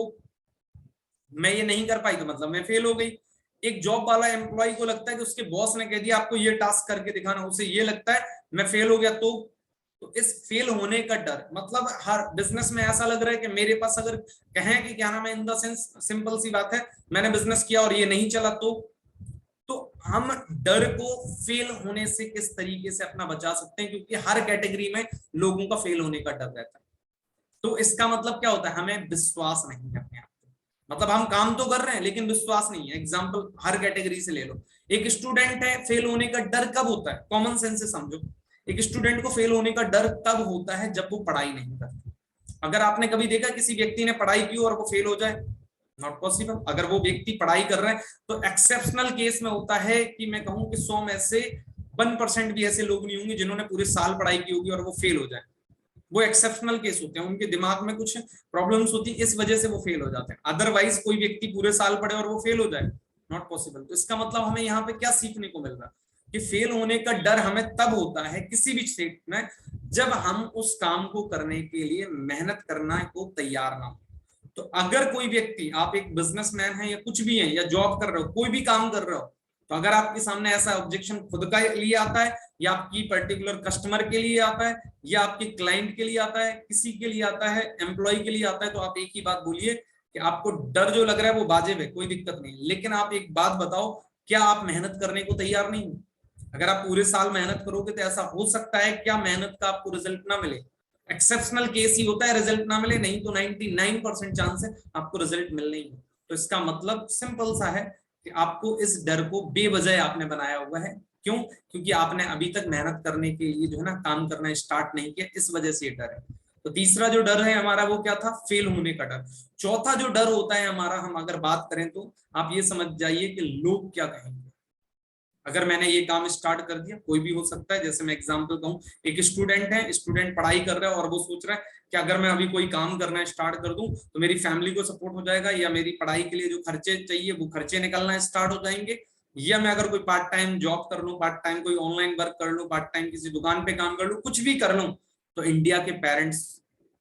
मैं ये नहीं कर पाई तो मतलब मैं फेल हो गई। एक जॉब वाला एम्प्लॉय को लगता है कि उसके बॉस ने कह दिया आपको ये टास्क करके दिखाना, उसे ये लगता है मैं फेल हो गया तो इस फेल होने का डर, मतलब हर बिजनेस में ऐसा लग रहा है कि मेरे पास अगर कहें कि क्या नाम है, इन द सेंस सिंपल सी बात है मैंने बिजनेस किया और ये नहीं चला तो हम डर को फेल होने से किस तरीके से अपना बचा सकते हैं, क्योंकि हर कैटेगरी में लोगों का फेल होने का डर रहता है। तो इसका मतलब क्या होता है, हमें विश्वास नहीं है अपने आप को। मतलब हम काम तो कर रहे हैं लेकिन विश्वास नहीं है। एग्जाम्पल हर कैटेगरी से ले लो। एक स्टूडेंट है, फेल होने का डर कब होता है, कॉमन सेंस से समझो। एक स्टूडेंट को फेल होने का डर तब होता है जब वो पढ़ाई नहीं करता। अगर आपने कभी देखा किसी व्यक्ति ने पढ़ाई की और वो फेल हो जाए, नॉट पॉसिबल। अगर वो व्यक्ति पढ़ाई कर रहा है तो एक्सेप्शनल केस में होता है कि मैं कहूं कि 100 में से 1% भी ऐसे लोग नहीं होंगे जिन्होंने पूरे साल पढ़ाई की होगी और वो फेल हो जाए। वो एक्सेप्शनल केस होते हैं, उनके दिमाग में कुछ प्रॉब्लम्स होती है, इस वजह से वो फेल हो जाते हैं। अदरवाइज कोई व्यक्ति पूरे साल पढ़े और वो फेल हो जाए, नॉट पॉसिबल। तो इसका मतलब हमें यहाँ पे क्या सीखने को मिल रहा है कि फेल होने का डर हमें तब होता है किसी भी क्षेत्र में जब हम उस काम को करने के लिए मेहनत करना को तैयार ना हो। तो अगर कोई व्यक्ति, आप एक बिजनेसमैन है या कुछ भी है या जॉब कर रहे हो, कोई भी काम कर रहे हो, तो अगर आपके सामने ऐसा ऑब्जेक्शन खुद का लिए आता है या आपकी पर्टिकुलर कस्टमर के लिए आता है या आपके क्लाइंट के लिए आता है, किसी के लिए आता है, एम्प्लॉय के लिए आता है, तो आप एक ही बात बोलिए कि आपको डर जो लग रहा है वो वाजिब है, कोई दिक्कत नहीं। लेकिन आप एक बात बताओ, क्या आप मेहनत करने को तैयार नहीं हो? अगर आप पूरे साल मेहनत करोगे तो ऐसा हो सकता है क्या मेहनत का आपको रिजल्ट ना मिले, एक्सेप्शनल केस ही होता है रिजल्ट ना मिले, नहीं तो 99% चांस है आपको रिजल्ट मिलने ही। तो इसका मतलब सिंपल सा है कि आपको इस डर को बेवजह आपने बनाया हुआ है। क्यों? क्योंकि आपने अभी तक मेहनत करने के लिए जो है ना काम करना स्टार्ट नहीं किया, इस वजह से ये डर है। तो तीसरा जो डर है हमारा वो क्या था? फेल होने का डर। चौथा जो डर होता है हमारा, हम अगर बात करें तो आप ये समझ जाइए कि लोग क्या कहेंगे। अगर मैंने ये काम स्टार्ट कर दिया, कोई भी हो सकता है, जैसे मैं एग्जांपल कहूँ, एक स्टूडेंट है, स्टूडेंट पढ़ाई कर रहा है और वो सोच रहा है कि अगर मैं अभी कोई काम करना स्टार्ट कर दूं तो मेरी फैमिली को सपोर्ट हो जाएगा, या मेरी पढ़ाई के लिए जो खर्चे चाहिए वो खर्चे निकलना स्टार्ट हो जाएंगे, या मैं अगर कोई पार्ट टाइम जॉब कर लूं, पार्ट टाइम कोई ऑनलाइन वर्क कर लूं, पार्ट टाइम किसी दुकान पे काम कर लूं, कुछ भी कर लूं, तो इंडिया के पेरेंट्स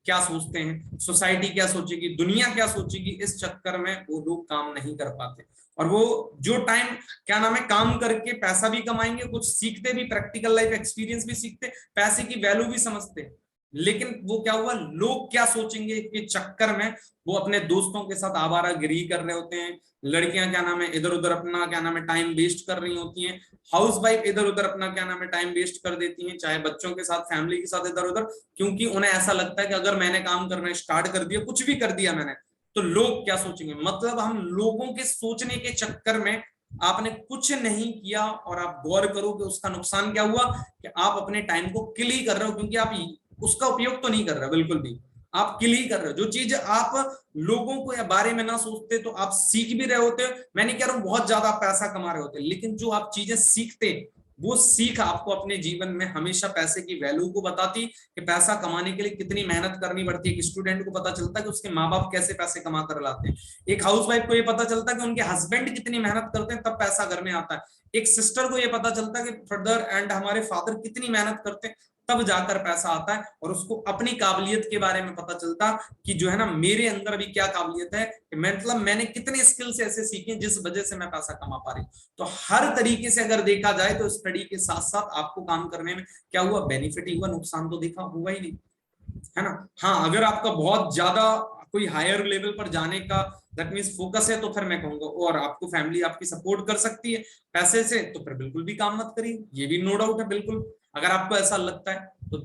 क्या सोचते हैं, सोसाइटी क्या सोचेगी, दुनिया क्या सोचेगी, इस चक्कर में वो लोग काम नहीं कर पाते। और वो जो टाइम क्या नाम है काम करके पैसा भी कमाएंगे, कुछ सीखते भी, प्रैक्टिकल लाइफ एक्सपीरियंस भी सीखते, पैसे की वैल्यू भी समझते, लेकिन वो क्या हुआ, लोग क्या सोचेंगे के चक्कर में वो अपने दोस्तों के साथ आवारागर्दी कर रहे होते हैं, लड़कियां क्या नाम है इधर उधर अपना क्या नाम है टाइम वेस्ट कर रही होती हैं, हाउस वाइफ इधर उधर अपना क्या नाम है टाइम वेस्ट कर देती हैं, चाहे बच्चों के साथ, फैमिली के साथ इधर उधर, क्योंकि उन्हें ऐसा लगता है कि अगर मैंने काम करना स्टार्ट कर दिया, कुछ भी कर दिया मैंने, तो लोग क्या सोचेंगे। मतलब हम लोगों के सोचने के चक्कर में आपने कुछ नहीं किया, और आप गौर करो कि उसका नुकसान क्या हुआ, कि आप अपने टाइम को किल ही कर रहे हो, क्योंकि आप उसका उपयोग तो नहीं कर रहे बिल्कुल भी, आप किल ही कर रहे हो। जो चीज आप लोगों को या बारे में ना सोचते तो आप सीख भी रहे होते, मैं नहीं कह रहा हूं बहुत ज्यादा पैसा कमा रहे होते, लेकिन जो आप चीजें सीखते, वो सीख आपको अपने जीवन में हमेशा पैसे की वैल्यू को बताती, कि पैसा कमाने के लिए कितनी मेहनत करनी पड़ती है। एक स्टूडेंट को पता चलता है कि उसके माँ बाप कैसे पैसे कमा कर लाते हैं, एक हाउसवाइफ को ये पता चलता है कि उनके हस्बैंड कितनी मेहनत करते हैं तब पैसा घर में आता है, एक सिस्टर को ये पता चलता है कि फादर एंड हमारे फादर कितनी मेहनत करते हैं तब जाकर पैसा आता है, और उसको अपनी काबिलियत के बारे में पता चलता कि जो है ना मेरे अंदर अभी क्या काबिलियत है, कि मतलब मैंने कितने स्किल्स ऐसे सीखे जिस वजह से मैं पैसा कमा पा रही हूँ। तो हर तरीके से अगर देखा जाए तो स्टडी के साथ साथ आपको काम करने में क्या हुआ, बेनिफिट ही हुआ, नुकसान तो देखा हुआ ही नहीं, है ना। हाँ, अगर आपका बहुत ज्यादा कोई हायर लेवल पर जाने का दैट मींस फोकस है, तो फिर मैं कहूंगा और आपको फैमिली आपकी सपोर्ट कर सकती है पैसे से, तो फिर बिल्कुल भी काम मत करिए, ये भी नो डाउट है बिल्कुल। अगर आपको ऐसा लगता है तो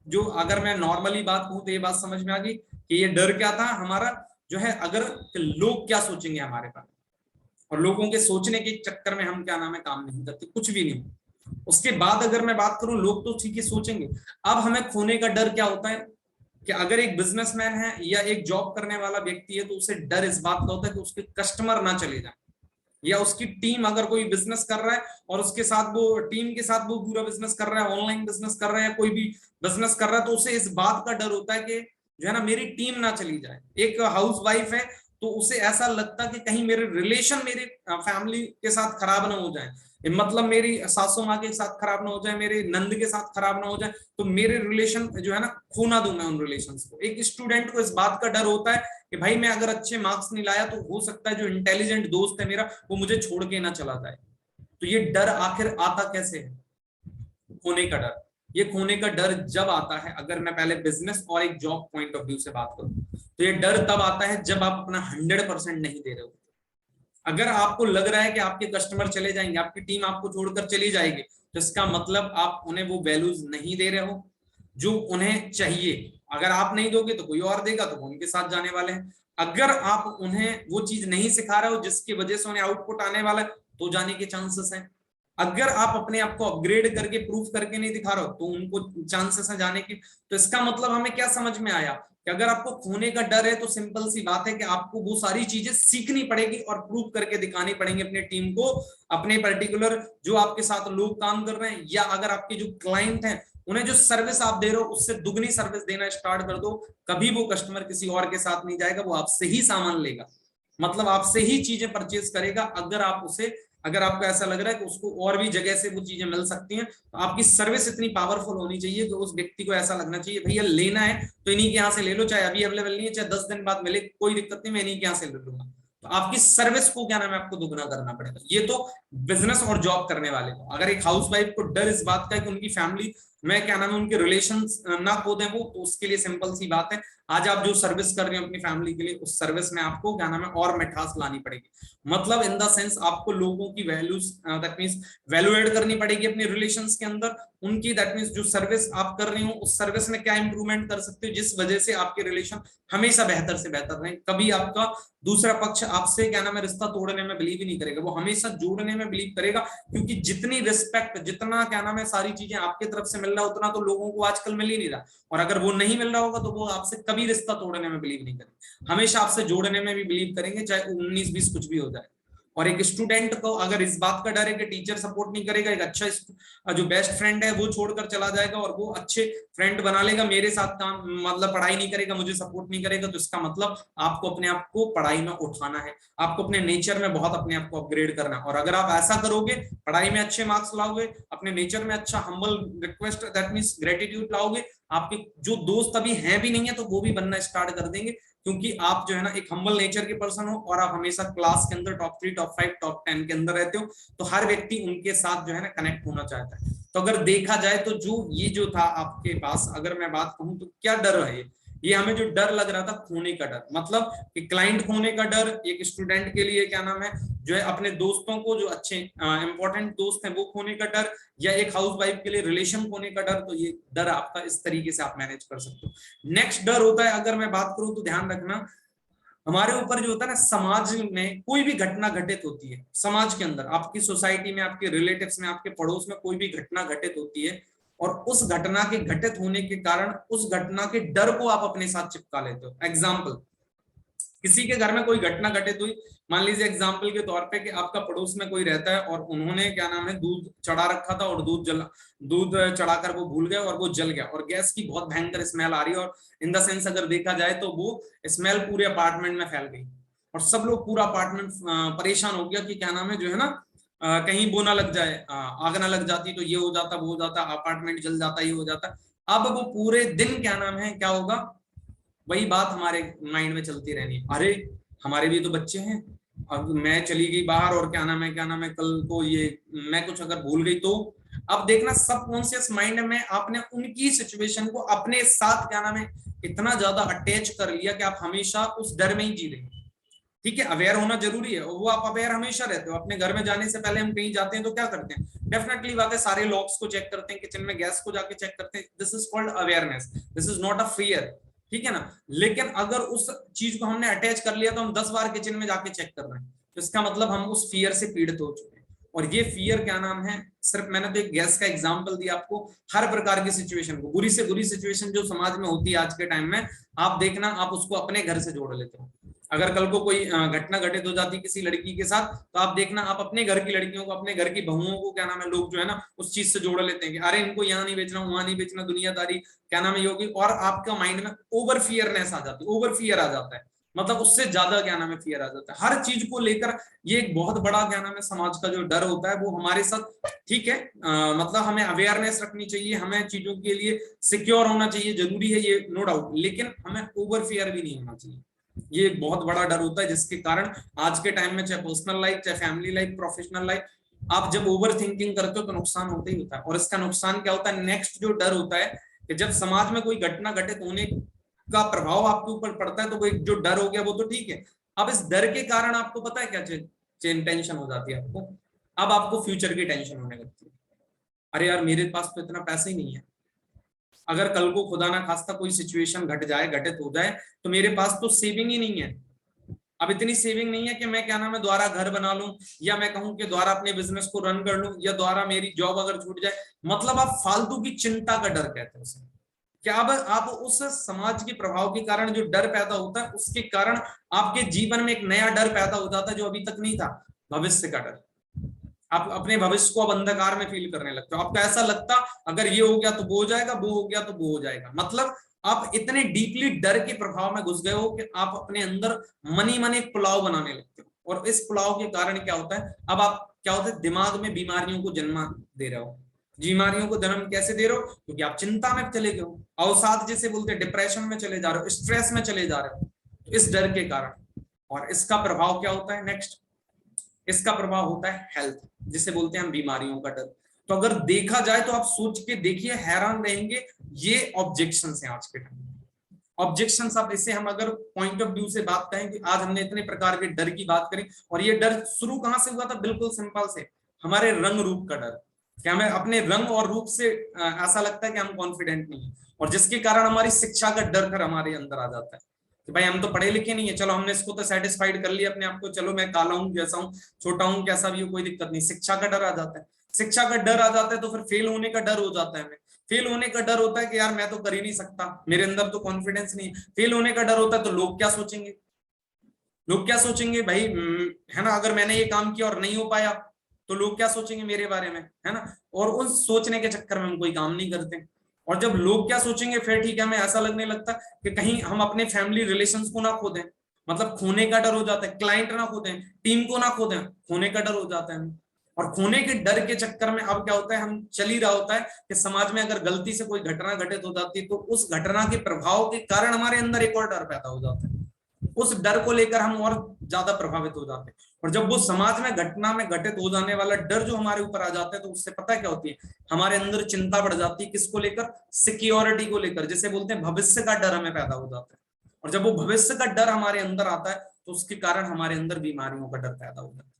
जो, अगर मैं नॉर्मली बात कहूं तो ये बात समझ में आ गई कि ये डर क्या था हमारा, जो है अगर लोग क्या सोचेंगे हमारे बारे में, और लोगों के सोचने के चक्कर में हम क्या नाम है काम नहीं करते, कुछ भी नहीं। उसके बाद अगर मैं बात करूं, लोग तो ठीक है सोचेंगे, अब हमें खोने का डर क्या होता है, कि अगर एक बिजनेसमैन है या एक जॉब करने वाला व्यक्ति है तो उसे डर इस बात का होता है कि उसके कस्टमर ना चले जाए, या उसकी टीम अगर कोई बिजनेस कर रहा है और उसके साथ वो टीम के साथ वो पूरा बिजनेस कर रहा है, ऑनलाइन बिजनेस कर रहा है या कोई भी बिजनेस कर रहा है, तो उसे इस बात का डर होता है कि जो है ना मेरी टीम ना चली जाए। एक हाउस वाइफ है तो उसे ऐसा लगता है कि कहीं मेरे रिलेशन मेरे फैमिली के साथ खराब ना हो जाए, मतलब मेरी सासू माँ के साथ खराब ना हो जाए, मेरे नंद के साथ खराब ना हो जाए, तो मेरे रिलेशन जो है ना खो ना दूं मैं उन रिलेशंस को। एक स्टूडेंट को इस बात का डर होता है कि भाई मैं अगर अच्छे मार्क्स नहीं लाया तो हो सकता है जो इंटेलिजेंट दोस्त है मेरा वो मुझे छोड़ के ना चला जाए। तो ये डर आखिर आता कैसे है, खोने का डर। ये खोने का डर जब आता है, अगर मैं पहले बिजनेस और एक जॉब पॉइंट ऑफ व्यू से बात करूं, तो ये डर तब आता है जब आप अपना 100% नहीं दे रहे हो। अगर आपको लग रहा है कि आपके कस्टमर चले जाएंगे, आपकी टीम आपको छोड़कर चली जाएगी, तो इसका मतलब आप उन्हें वो वैल्यूज नहीं दे रहे हो जो उन्हें चाहिए। अगर आप नहीं दोगे तो कोई और देगा, तो वो उनके साथ जाने वाले हैं। अगर आप उन्हें वो चीज नहीं सिखा रहे हो जिसकी वजह से उन्हें आउटपुट आने वाला है, तो जाने के चांसेस हैं। अगर आप अपने आप को अपग्रेड करके प्रूफ करके नहीं दिखा रहे हो तो उनको चांसेस है जाने की। तो इसका मतलब हमें क्या समझ में आया कि अगर आपको खोने का डर है तो सिंपल सी बात है कि आपको वो सारी चीजें सीखनी पड़ेगी और प्रूव करके दिखानी पड़ेंगी अपनी टीम को, अपने पर्टिकुलर जो आपके साथ लोग काम कर रहे हैं, या अगर आपके जो क्लाइंट हैं उन्हें जो सर्विस आप दे रहे हो उससे दुगनी सर्विस देना स्टार्ट कर दो। कभी वो कस्टमर किसी और के साथ नहीं जाएगा, वो आपसे ही सामान लेगा, मतलब आपसे ही चीजें परचेज करेगा। अगर आप उसे, अगर आपको ऐसा लग रहा है कि उसको और भी जगह से वो चीजें मिल सकती हैं, तो आपकी सर्विस इतनी पावरफुल होनी चाहिए कि उस व्यक्ति को ऐसा लगना चाहिए भैया लेना है तो इन्हीं के यहाँ से ले लो, चाहे अभी अवेलेबल नहीं है, चाहे 10 दिन बाद मिले, कोई दिक्कत नहीं, मैं इन्हीं के यहाँ से ले लूंगा। तो आपकी सर्विस को क्या नाम है आपको दुगना करना पड़ेगा। ये तो बिजनेस और जॉब करने वाले को। अगर एक हाउस वाइफ को डर इस बात का है कि उनकी फैमिली मैं क्या नाम है उनके रिलेशंस ना खो दें वो, तो उसके लिए सिंपल सी बात है, आज आप जो सर्विस कर रहे हो अपनी फैमिली के लिए, उस सर्विस में आपको क्या नाम है और मिठास लानी पड़ेगी। मतलब इन द सेंस आपको लोगों की values that means value add करनी पड़ेगी अपने रिलेशंस के अंदर, उनकी दैट मींस जो सर्विस आप कर रही हो उस सर्विस में क्या इंप्रूवमेंट कर सकते हो जिस वजह से आपके रिलेशन हमेशा बेहतर से बेहतर रहे। कभी आपका दूसरा पक्ष आपसे क्या नाम है रिश्ता तोड़ने में बिलीव ही नहीं करेगा, वो हमेशा जोड़ने में बिलीव करेगा, क्योंकि जितनी रिस्पेक्ट, जितना क्या नाम है सारी चीजें आपकी तरफ से मिल रहा है, उतना तो लोगों को आजकल मिल ही नहीं रहा। और अगर वो नहीं मिल रहा होगा तो वो आपसे कभी रिश्ता तोड़ने में बिलीव नहीं करेंगे, हमेशा आपसे जोड़ने में भी बिलीव करेंगे, चाहे 19-20 कुछ भी हो जाए। और एक स्टूडेंट को अगर इस बात का डर है कि टीचर सपोर्ट नहीं करेगा, एक अच्छा जो बेस्ट फ्रेंड है वो छोड़कर चला जाएगा और वो अच्छे फ्रेंड बना लेगा, मेरे साथ काम मतलब पढ़ाई नहीं करेगा, मुझे सपोर्ट नहीं करेगा, तो इसका मतलब आपको अपने आप को पढ़ाई में उठाना है, आपको अपने नेचर में बहुत अपने आप को अपग्रेड करना है। और अगर आप ऐसा करोगे, पढ़ाई में अच्छे मार्क्स लाओगे, अपने नेचर में अच्छा humble request that means gratitude लाओगे, आपके जो दोस्त अभी हैं भी नहीं है तो वो भी बनना स्टार्ट कर देंगे, क्योंकि आप जो है ना एक हम्बल नेचर के पर्सन हो और आप हमेशा क्लास के अंदर टॉप 3 टॉप 5 टॉप 10 के अंदर रहते हो, तो हर व्यक्ति उनके साथ जो है ना कनेक्ट होना चाहता है। तो अगर देखा जाए तो जो ये जो था आपके पास, अगर मैं बात कहूं तो क्या डर है ये हमें जो डर लग रहा था खोने का डर, मतलब कि क्लाइंट खोने का डर, एक स्टूडेंट के लिए क्या नाम है जो है अपने दोस्तों को जो अच्छे इंपॉर्टेंट दोस्त हैं वो खोने का डर, या एक हाउस वाइफ के लिए रिलेशन खोने का डर, तो ये डर आपका इस तरीके से आप मैनेज कर सकते हो। नेक्स्ट डर होता है, अगर मैं बात करूं तो ध्यान रखना, हमारे ऊपर जो होता है ना समाज में कोई भी घटना घटित होती है, समाज के अंदर आपकी सोसाइटी में, आपके रिलेटिव्स में, आपके पड़ोस में कोई भी घटना घटित होती है, और उस घटना के घटित होने के कारण उस घटना के डर को आप अपने साथ चिपका लेते हो। एग्जाम्पल, किसी के घर में कोई घटना घटित हुई, मान लीजिए एग्जाम्पल के तौर पे कि आपका पड़ोस में कोई रहता है और उन्होंने क्या नाम है दूध चढ़ा रखा था और दूध चढ़ाकर वो भूल गए और वो जल गया, और गैस की बहुत भयंकर स्मेल आ रही है, और इन द सेंस अगर देखा जाए तो वो स्मेल पूरे अपार्टमेंट में फैल गई, और सब लोग पूरा अपार्टमेंट परेशान हो गया कि क्या नाम है जो है ना कहीं वो ना लग जाए, आग ना लग जाती तो ये हो जाता वो हो जाता, अपार्टमेंट जल जाता ये हो जाता। अब वो पूरे दिन क्या नाम है क्या होगा, वही बात हमारे माइंड में चलती रहनी है, अरे हमारे भी तो बच्चे हैं, अब मैं चली गई बाहर और क्या नाम है कल को ये मैं कुछ अगर भूल गई तो। अब देखना सबकॉन्शियस माइंड में आपने उनकी सिचुएशन को अपने साथ क्या नाम है इतना ज्यादा अटैच कर लिया कि आप हमेशा उस डर में ही जी रहे हैं। ठीक है, अवेयर होना जरूरी है, वो आप अवेयर हमेशा रहते हो। अपने घर में जाने से पहले हम कहीं जाते हैं तो क्या करते हैं, डेफिनेटली बात है सारे लॉक्स को चेक करते हैं, किचन में गैस को जाके चेक करते हैं, this is called awareness, this is not a fear, ठीक है ना। लेकिन अगर उस चीज को हमने अटैच कर लिया तो हम 10 बार किचन में जाके चेक कर रहे हैं, तो इसका मतलब हम उस फियर से पीड़ित हो चुके हैं। और ये फियर क्या नाम है, सिर्फ मैंने तो एक गैस का एग्जांपल दिया आपको, हर प्रकार की सिचुएशन को, बुरी से बुरी सिचुएशन जो समाज में होती है आज के टाइम में, आप देखना आप उसको अपने घर से जोड़ लेते हो। अगर कल को कोई घटना घटित हो जाती किसी लड़की के साथ, तो आप देखना आप अपने घर की लड़कियों को, अपने घर की बहुओं को क्या नाम है लोग जो है ना उस चीज से जोड़ लेते हैं कि अरे इनको यहाँ नहीं बेचना, वहां नहीं बेचना, दुनियादारी क्या नाम है योगी, और आपका माइंड में ओवर फियरनेस आ जाती है, ओवर फियर आ जाता है, मतलब उससे ज्यादा क्या नाम है फियर आ जाता है हर चीज को लेकर। ये एक बहुत बड़ा क्या नाम है समाज का जो डर होता है वो हमारे साथ, ठीक है मतलब हमें अवेयरनेस रखनी चाहिए, हमें चीजों के लिए सिक्योर होना चाहिए, जरूरी है ये नो डाउट, लेकिन हमें ओवर फियर भी नहीं होना चाहिए। ये एक बहुत बड़ा डर होता है जिसके कारण आज के टाइम में चाहे पर्सनल लाइफ, चाहे फैमिली लाइफ, प्रोफेशनल लाइफ, आप जब ओवर थिंकिंग करते हो तो नुकसान होता ही होता है। और इसका नुकसान क्या होता है, नेक्स्ट जो डर होता है कि जब समाज में कोई घटना घटित होने का प्रभाव आपके ऊपर पड़ता है, तो वो एक जो डर हो गया वो तो ठीक है, अब इस डर के कारण आपको पता है क्या टेंशन हो जाती है आपको, अब आपको फ्यूचर की टेंशन होने लगती है, अरे यार मेरे पास तो इतना पैसा ही नहीं है, अगर कल को खुदा ना खास्ता कोई सिचुएशन घट जाए, घटित हो जाए, तो मेरे पास तो सेविंग ही नहीं है, अब इतनी सेविंग नहीं है कि मैं क्या नाम है दोबारा घर बना लूं, या मैं कहूं कि दोबारा अपने बिजनेस को रन कर लूं, या दोबारा मेरी जॉब अगर छूट जाए, मतलब आप फालतू की चिंता का डर कहते हैं उसे, क्या अब आप उस समाज के प्रभाव के कारण जो डर पैदा होता है उसके कारण आपके जीवन में एक नया डर पैदा हो जाता है जो अभी तक नहीं था, भविष्य का डर। आप अपने भविष्य को अब अंधकार में फील करने लगते हो, आपको ऐसा लगता अगर ये हो गया तो वो हो जाएगा, वो हो गया तो वो हो जाएगा, मतलब आप इतने डीपली डर के प्रभाव में घुस गए हो कि आप अपने अंदर मनी मन एक पुलाव बनाने लगते हो। और इस पुलाव के कारण क्या होता है, अब आप क्या होता है दिमाग में बीमारियों को जन्म दे रहे हो। बीमारियों को जन्म कैसे दे रहे हो, क्योंकि आप चिंता में चले गए हो, अवसाद जिसे बोलते हैं, डिप्रेशन में चले जा रहे हो, स्ट्रेस में चले जा रहे हो इस डर के कारण। और इसका प्रभाव क्या होता है नेक्स्ट, इसका प्रभाव होता है हेल्थ, जिसे बोलते हैं हम बीमारियों का डर। तो अगर देखा जाए तो आप सोच के देखिए, हैरान रहेंगे, ये ऑब्जेक्शंस हैं आज के टाइम। ऑब्जेक्शंस, आप इसे हम अगर पॉइंट ऑफ व्यू से बात करें कि आज हमने इतने प्रकार के डर की बात करी, और ये डर शुरू कहां से हुआ था? बिल्कुल सिंपल से, हमारे रंग रूप का डर, कि हमें अपने रंग और रूप से ऐसा लगता है कि हम कॉन्फिडेंट नहीं है, और जिसके कारण हमारी शिक्षा का डर फिर हमारे अंदर आ जाता है कि भाई हम तो पढ़े लिखे नहीं है, चलो हमने इसको तो सेटिस्फाइड कर लिया अपने आप को, चलो मैं काला हूं, जैसा हूं, छोटा हूं, कैसा भी हो, कोई दिक्कत नहीं। शिक्षा का डर आ जाता है, शिक्षा का डर आ जाता है तो फिर फेल होने का डर हो जाता है हमें। फेल होने का डर होता है कि यार मैं तो कर ही नहीं सकता, मेरे अंदर तो कॉन्फिडेंस नहीं है। फेल होने का डर होता है तो लोग क्या सोचेंगे, लोग क्या सोचेंगे भाई, है ना, अगर मैंने ये काम किया और नहीं हो पाया तो लोग क्या सोचेंगे मेरे बारे में, है ना। और उस सोचने के चक्कर में हम कोई काम नहीं करते, और जब लोग क्या सोचेंगे फिर ठीक है, हमें ऐसा लगने लगता कि कहीं हम अपने फैमिली रिलेशंस को ना खो दें, मतलब खोने का डर हो जाता है, क्लाइंट ना खो दें, टीम को ना खो दें, खोने का डर हो जाता है हमें। और खोने के डर के चक्कर में अब क्या होता है, हम चल ही रहा होता है कि समाज में अगर गलती से कोई घटना घटित हो जाती है तो उस घटना के प्रभाव के कारण हमारे अंदर एक और डर पैदा हो जाता है, उस डर को लेकर हम और ज्यादा प्रभावित हो जाते हैं। और जब वो समाज में घटना में घटित हो जाने वाला डर जो हमारे ऊपर आ जाता है तो उससे पता क्या होती है, हमारे अंदर चिंता बढ़ जाती है, किसको लेकर? सिक्योरिटी को लेकर, जिसे बोलते हैं भविष्य का डर हमें पैदा हो जाता है। और जब वो भविष्य का डर हमारे अंदर आता है तो उसके कारण हमारे अंदर बीमारियों का डर पैदा हो जाता है।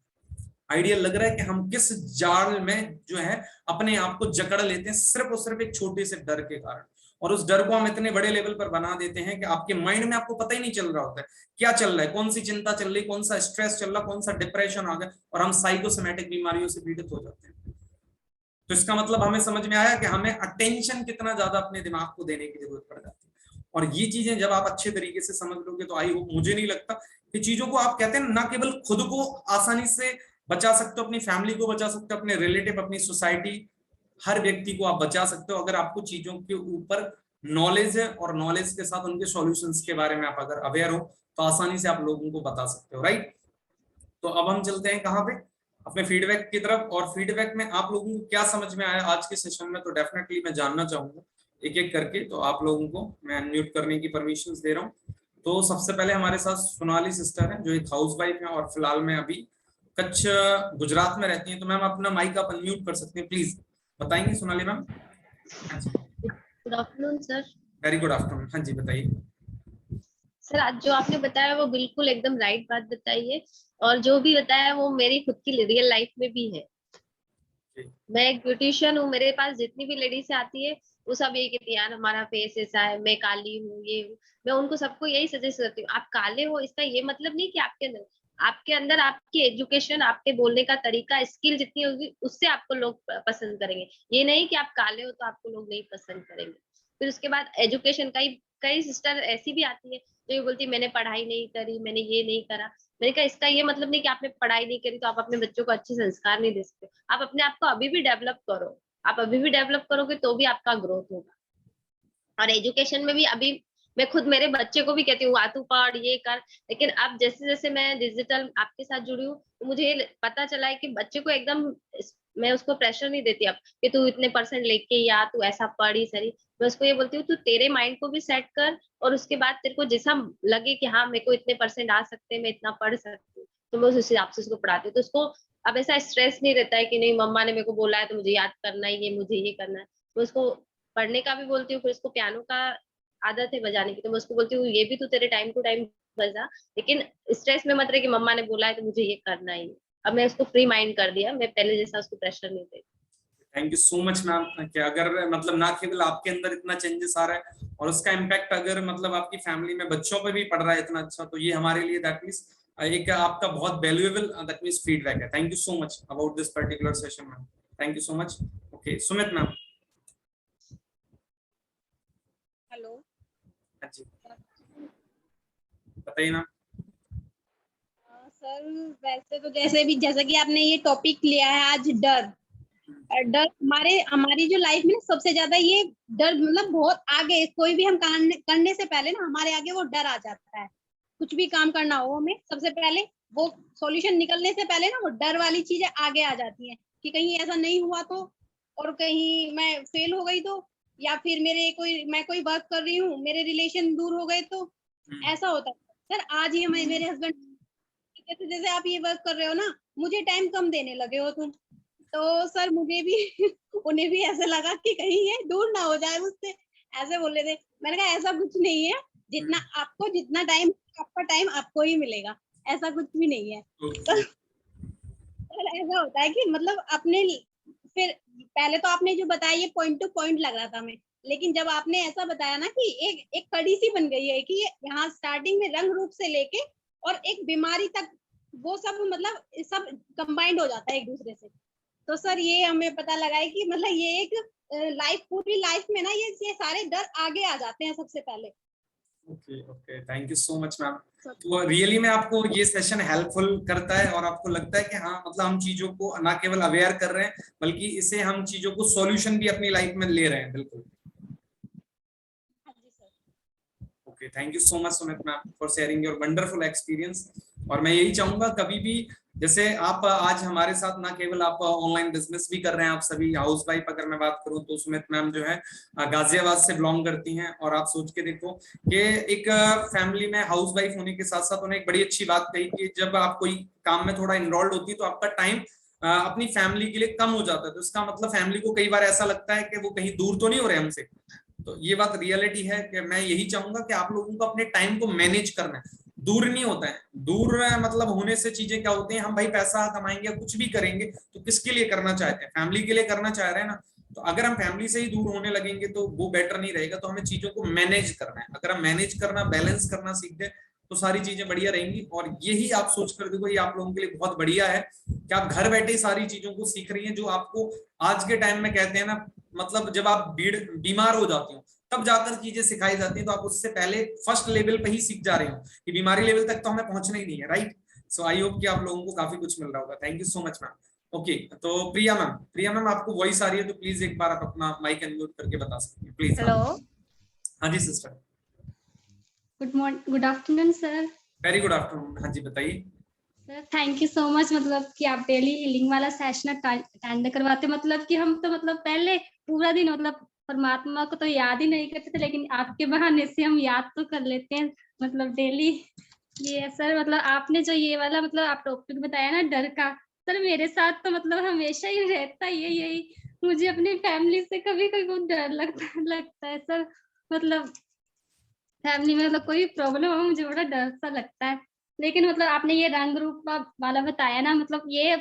आइडिया लग रहा है कि हम किस जाल में जो है अपने आप को जकड़ लेते हैं, सिर्फ और सिर्फ एक छोटे से डर के कारण। और उस डर को हम इतने बड़े लेवल पर बना देते हैं कि आपके माइंड में आपको पता ही नहीं चल रहा होता है क्या चल रहा है, कौन सी चिंता चल रही, कौन सा स्ट्रेस चल रहा, कौन सा डिप्रेशन आ गया, और हम साइकोसोमैटिक बीमारियों से पीड़ित हो जाते हैं। तो इसका मतलब हमें समझ में आया कि हमें अटेंशन कितना ज्यादा अपने दिमाग को देने की जरूरत पड़ जाती है। और ये चीजें जब आप अच्छे तरीके से समझ लोगे तो आई होप, मुझे नहीं लगता कि चीजों को आप कहते हैं ना केवल खुद को आसानी से बचा सकते हो, अपनी फैमिली को बचा सकते हो, अपने रिलेटिव, अपनी सोसाइटी, हर व्यक्ति को आप बचा सकते हो अगर आपको चीजों के ऊपर नॉलेज है, और नॉलेज के साथ उनके सॉल्यूशंस के बारे में आप अगर अवेयर हो तो आसानी से आप लोगों को बता सकते हो, राइट। तो अब हम चलते हैं कहाँ पे, अपने फीडबैक की तरफ। और फीडबैक में आप लोगों को क्या समझ में आया आज के सेशन में, तो डेफिनेटली मैं जानना चाहूंगा एक एक करके। तो आप लोगों को मैं अनम्यूट करने की परमिशन दे रहा हूँ। तो सबसे पहले हमारे साथ सोनाली सिस्टर है जो एक हाउस वाइफ है और फिलहाल में अभी कच्छ गुजरात में रहती है। तो मैम अपना माइक आप अनम्यूट कर सकते हैं प्लीज, बताएंगे सोनाली मैम? हाँ जी, good afternoon sir. Very good afternoon, हाँ जी बताइए। सर आज जो आपने बताया वो बिल्कुल एकदम राइट बात बताई है, और जो भी बताया वो मेरी खुद की रियल लाइफ में भी है। मैं एक ब्यूटिशियन हूँ, मेरे पास जितनी भी लेडीज आती है वो सब यही कहती है यार हमारा फेस ऐसा है, मैं काली हूँ, ये हूँ। मैं उनको सबको यही सजेस्ट करती हूँ, आप काले हो इसका ये मतलब नहीं कि आपके अंदर आपकी एजुकेशन, आपके बोलने का तरीका, स्किल जितनी होगी उससे आपको लोग पसंद करेंगे। ये नहीं कि आप काले हो तो आपको लोग नहीं पसंद करेंगे। फिर उसके बाद एजुकेशन, कई कई सिस्टर ऐसी भी आती है जो ये बोलती है मैंने पढ़ाई नहीं करी, मैंने ये नहीं करा। मैंने कहा इसका ये मतलब नहीं कि आपने पढ़ाई नहीं करी तो आप अपने बच्चों को अच्छे संस्कार नहीं दे सकते। आप अपने आप को अभी भी डेवलप करो, आप अभी भी डेवलप करोगे तो भी आपका ग्रोथ होगा। और एजुकेशन में भी अभी मैं खुद मेरे बच्चे को भी कहती हूँ आ तू पढ़ ये कर। लेकिन अब जैसे जैसे मैं डिजिटल आपके साथ जुड़ी हूँ तो मुझे ये पता चला है कि बच्चे को एकदम मैं उसको प्रेशर नहीं देती अब कि तू इतने परसेंट लेके या तू ऐसा पढ़ ही सही। मैं उसको ये बोलती हूँ तू तेरे माइंड को भी सेट कर, और उसके बाद तेरे को जैसा लगे कि हाँ मेरे को इतने परसेंट आ सकते हैं, मैं इतना पढ़ सकती हूँ, तो मैं उस हिसाब से उसको पढ़ाती हूँ। तो उसको अब ऐसा स्ट्रेस नहीं रहता है कि नहीं मम्मा ने मेरे को बोला है तो मुझे याद करना है, ये मुझे ये करना है। मैं उसको पढ़ने का भी बोलती हूँ, फिर उसको पियानो का आदत है बजाने की, तो मैं उसको बोलती हूँ ये भी तू तेरे टाइम टू टाइम बजा, लेकिन स्ट्रेस में मत रहे कि मम्मा ने बोला है तो मुझे ये करना ही है। अब मैं उसको फ्री माइंड कर दिया, मैं पहले जैसा उसको प्रेशर नहीं देती। Thank you so much ma'am कि अगर मतलब ना केवल आपके अंदर इतना चेंजेस आ रहा है और उसका इम्पैक्ट अगर मतलब आपकी फैमिली में बच्चों पे भी पड़ रहा है इतना अच्छा, तो ये हमारे लिए दैट मींस एक आपका बहुत वैल्यूएबल दैट मींस फीडबैक है। Thank you so much about this particular session ma'am, thank you so much. Okay Sumit ma'am. Hello. हाँ जी बताइए मैम। सर वैसे तो जैसा कि आपने ये टॉपिक लिया है आज, डर। डर हमारी जो लाइफ में सबसे ज्यादा ये डर मतलब बहुत आगे, कोई भी हम करने से पहले ना हमारे आगे वो डर आ जाता है। कुछ भी काम करना हो हमें सबसे पहले वो सॉल्यूशन निकलने से पहले ना वो डर वाली चीजें आगे आ जाती हैं कि कहीं ऐसा नहीं हुआ तो, और कहीं मैं फेल हो गई तो, या फिर मैं कोई वर्क कर रही हूँ मेरे रिलेशन दूर हो गए तो, ऐसा होता है। सर आज ही मेरे हस्बैंड जैसे जैसे आप ये वर्क कर रहे हो ना, मुझे टाइम कम देने लगे हो तुम। तो सर मुझे भी उन्हें भी ऐसे लगा कि कहीं ये दूर ना हो जाए मुझसे, ऐसे बोल रहे थे। मैंने कहा ऐसा कुछ नहीं है, जितना आपको जितना टाइम, आपका टाइम आपको ही मिलेगा, ऐसा कुछ भी नहीं है। तो ऐसा होता है कि मतलब अपने फिर पहले तो आपने जो बताया ये पॉइंट टू पॉइंट लग रहा था हमें, लेकिन जब आपने ऐसा बताया ना कि एक कड़ी सी बन गई है कि ये यहाँ स्टार्टिंग में रंग रूप से लेके और एक बीमारी तक, वो सब मतलब सब कंबाइंड हो जाता है एक दूसरे से। तो सर ये हमें पता लगा है कि मतलब ये एक लाइफ, पूरी लाइफ में ना ये सारे डर आगे आ जाते हैं सबसे पहले। Okay okay, thank you so much ma'am. तो रियली में आपको ये सेशन हेल्पफुल करता है और आपको लगता है कि हाँ मतलब हम चीजों को ना केवल अवेयर कर रहे हैं बल्कि इसे हम चीजों को सॉल्यूशन भी अपनी लाइफ में ले रहे हैं। बिल्कुल। Okay, thank you so much Sumit ma'am for sharing your wonderful experience. और मैं यही चाहूंगा कभी भी जैसे आप आज हमारे साथ ना केवल आप ऑनलाइन बिजनेस भी कर रहे हैं, आप सभी हाउस वाइफ, अगर मैं बात करूं तो सुमित मैम जो है गाजियाबाद से बिलोंग करती हैं। और आप सोच के देखो कि एक फैमिली में हाउस वाइफ होने के साथ साथ उन्हें एक बड़ी अच्छी बात कही कि जब आप कोई काम में थोड़ा इन्वॉल्व होती है तो आपका टाइम अपनी फैमिली के लिए कम हो जाता है। तो इसका मतलब फैमिली को कई बार ऐसा लगता है कि वो कहीं दूर तो नहीं हो रहे हमसे। तो ये बात रियलिटी है कि मैं यही चाहूंगा कि आप लोगों को अपने टाइम को मैनेज करना है। दूर नहीं होता है, दूर मतलब होने से चीजें क्या होती हैं, हम भाई पैसा कमाएंगे कुछ भी करेंगे तो किसके लिए करना चाहते हैं, फैमिली के लिए करना चाह रहे हैं ना। तो अगर हम फैमिली से ही दूर होने लगेंगे तो वो बेटर नहीं रहेगा। तो हमें चीजों को मैनेज करना है। अगर हम मैनेज करना, बैलेंस करना सीख गए तो सारी चीजें बढ़िया रहेंगी। और यही आप सोच कर देखो, ये आप लोगों के लिए बहुत बढ़िया है कि आप घर बैठे सारी चीजों को सीख रही हैं जो आपको आज के टाइम में कहते हैं ना, मतलब जब आप बीमार हो जाते हो तब जाकर चीजें सिखाई जाती हैं। तो आप उससे पहले फर्स्ट लेवल पे ही सीख जा रहे हो कि बीमारी लेवल तक तो हमें पहुंचना ही नहीं है, राइट। सो आई होप कि आप लोगों को काफी कुछ मिल रहा होगा। Thank you so much ma'am. Okay, तो प्रिया मैम आपको वॉइस आ रही है तो प्लीज एक बार आप अपना माइक अनम्यूट करके बता सकते हैं प्लीज। हेलो, हाँ जी sister. Good morning, good afternoon sir. Very good afternoon. हाँ जी बताइए sir thank you so much, मतलब कि आप डेली हीलिंग वाला सेशन अटेंड करवाते। मतलब कि हम तो मतलब पहले पूरा दिन मतलब परमात्मा को तो याद ही नहीं करते थे, लेकिन आपके बहाने से हम याद तो कर लेते हैं मतलब डेली। ये सर मतलब आपने जो ये वाला मतलब आप टॉपिक बताया ना डर का, सर मेरे साथ तो मतलब हमेशा ही रहता है यही। मुझे अपनी फैमिली से कभी कभी बहुत डर लगता है सर। मतलब फैमिली में मतलब कोई प्रॉब्लम हो मुझे बड़ा डर सा लगता है। लेकिन मतलब आपने ये रंग रूप वाला बताया ना, मतलब ये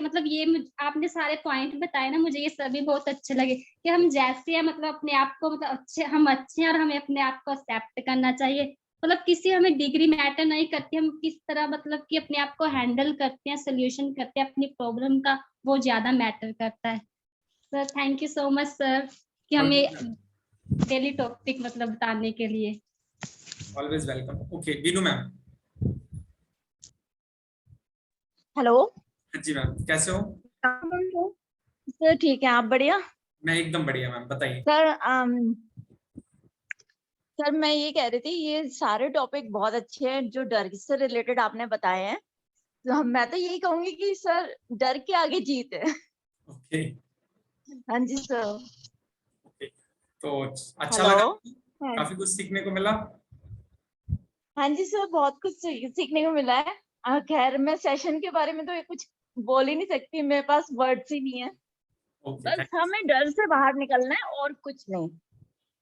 आपने सारे पॉइंट बताए ना, मुझे ये सभी बहुत अच्छे लगे कि हम जैसे हैं मतलब अपने आप को मतलब हम अच्छे हैं और हमें अपने आप को एक्सेप्ट करना चाहिए। मतलब किसी हमें डिग्री मैटर नहीं करती, हम किस तरह मतलब कि अपने आप को हैंडल करते हैं, सोल्यूशन करते हैं अपनी प्रॉब्लम का, वो ज्यादा मैटर करता है। Sir thank you so much sir कि हमें डेली टॉपिक मतलब बताने के लिए। Always welcome. Okay Binu ma'am. Hello. हाँ जी मैम, कैसे हो? सर ठीक है, आप बढ़िया? मैं एकदम बढ़िया मैम, बताइए। सर सर मैं ये कह रही थी, ये सारे टॉपिक बहुत अच्छे हैं जो डर से रिलेटेड आपने बताए हैं। तो मैं तो यही कहूंगी कि सर डर के आगे जीत है। ओके हाँ जी सर। ओके, तो अच्छा हेलो। लगा, काफी कुछ सीखने को मिला। हाँ जी सर, बहुत कुछ सीखने को मिला है। खैर मैं सेशन के बारे में तो ये कुछ बोल ही नहीं सकती, मेरे पास वर्ड्स ही नहीं है। ओके बस हमें डर से बाहर निकलना है और कुछ नहीं।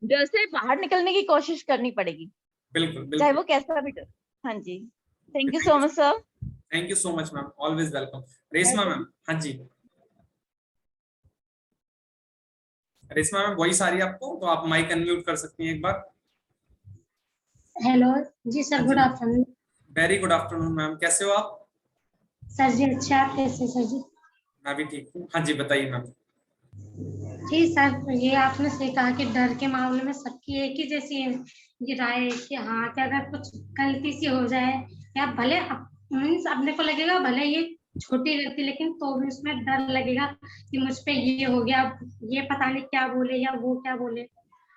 डर से बाहर निकलने की कोशिश करनी पड़ेगी, बिल्कुल चाहे बिल्कुल। वो कैसा भी डर। हाँ जी, thank you so much sir. Thank you so much ma'am, always welcome. Reshma ma'am. हाँ जी रेशमा मैम, वॉइस आ रही है आपको तो आप माइक अनम्यूट कर सकती हैं एक बार। हेलो जी sir, good afternoon. Very good afternoon ma'am, कैसे हो आप? सर जी अच्छा, आप कैसे सर जी? मैं भी ठीक हूँ। हाँ जी बताइए मैम। जी सर, ये आपने सही कहा कि डर के मामले में सबकी एक ही जैसी ये राय है कि हाँ कि अगर कुछ गलती सी हो जाए या भले मीन्स अपने को लगेगा भले ये छोटी गलती, लेकिन तो भी उसमें डर लगेगा कि मुझ पे ये हो गया, ये पता नहीं क्या बोले या वो क्या बोले।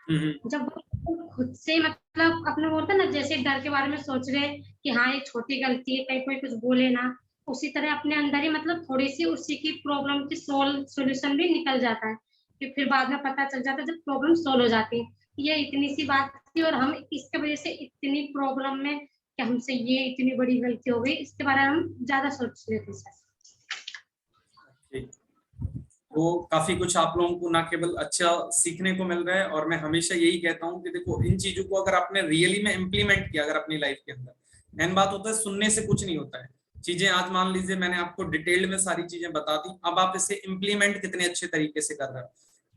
जब वो खुद से मतलब अपने बोलते ना, जैसे डर के बारे में सोच रहे कि हाँ ये छोटी गलती है, कहीं कोई कुछ बोले ना, उसी तरह अपने अंदर ही मतलब थोड़ी सी उसी की प्रॉब्लम की सोल्यूशन भी निकल जाता है। कि फिर बाद में पता चल जाता है जब प्रॉब्लम सोल्व हो जाती है, ये इतनी सी बात थी और हम इसके वजह से इतनी प्रॉब्लम में कि हमसे ये इतनी बड़ी गलती हो गई, इसके बारे में हम ज्यादा सोच लेते सर। वो काफी कुछ आप लोगों को ना केवल अच्छा सीखने को मिल रहा है, और मैं हमेशा यही कहता हूँ कि देखो इन चीजों को अगर आपने रियली में इम्प्लीमेंट किया अगर अपनी लाइफ के अंदर, मेन बात होता है सुनने से कुछ नहीं होता है। चीजें आज मान लीजिए मैंने आपको डिटेल्ड में सारी चीजें बता दी, अब आप इसे इम्प्लीमेंट कितने अच्छे तरीके से कर रहे हो,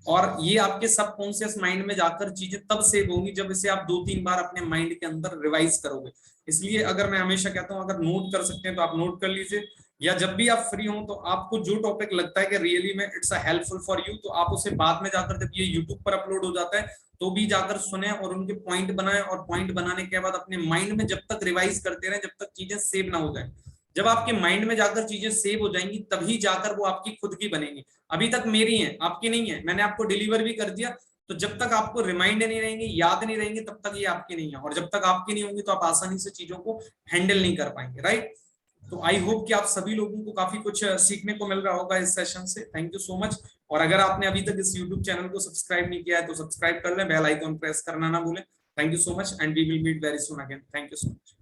और ये आपके सबकॉन्शियस माइंड में जाकर चीजें तब सेव होंगी जब इसे आप 2-3 बार अपने माइंड के अंदर रिवाइज करोगे। इसलिए अगर मैं हमेशा कहता हूं अगर नोट कर सकते हैं तो आप नोट कर लीजिए, या जब भी आप फ्री हो तो आपको जो टॉपिक लगता है कि रियली में it's a helpful for you, तो आप उसे बाद में जाकर जब ये यूट्यूब पर अपलोड हो जाता है तो भी जाकर सुने और उनके पॉइंट बनाए, और पॉइंट बनाने के बाद अपने माइंड में जब तक रिवाइज करते रहे जब तक चीजें सेव ना हो जाए। जब आपके माइंड में जाकर चीजें सेव हो जाएंगी तभी जाकर वो आपकी खुद की बनेंगी। अभी तक मेरी है, आपकी नहीं है, मैंने आपको डिलीवर भी कर दिया, तो जब तक आपको रिमाइंड नहीं रहेंगे, याद नहीं रहेंगे, तब तक ये आपकी नहीं है, और जब तक आपकी नहीं होंगी तो आप आसानी से चीजों को हैंडल नहीं कर पाएंगे, राइट। तो आई होप कि आप सभी लोगों को काफी कुछ सीखने को मिल रहा होगा इस सेशन से। Thank you so much. और अगर आपने अभी तक इस यूट्यूब चैनल को सब्सक्राइब नहीं किया है तो सब्सक्राइब कर लें, बेल आइकन प्रेस करना ना भूलें। Thank you so much and we will meet very soon again. Thank you so much.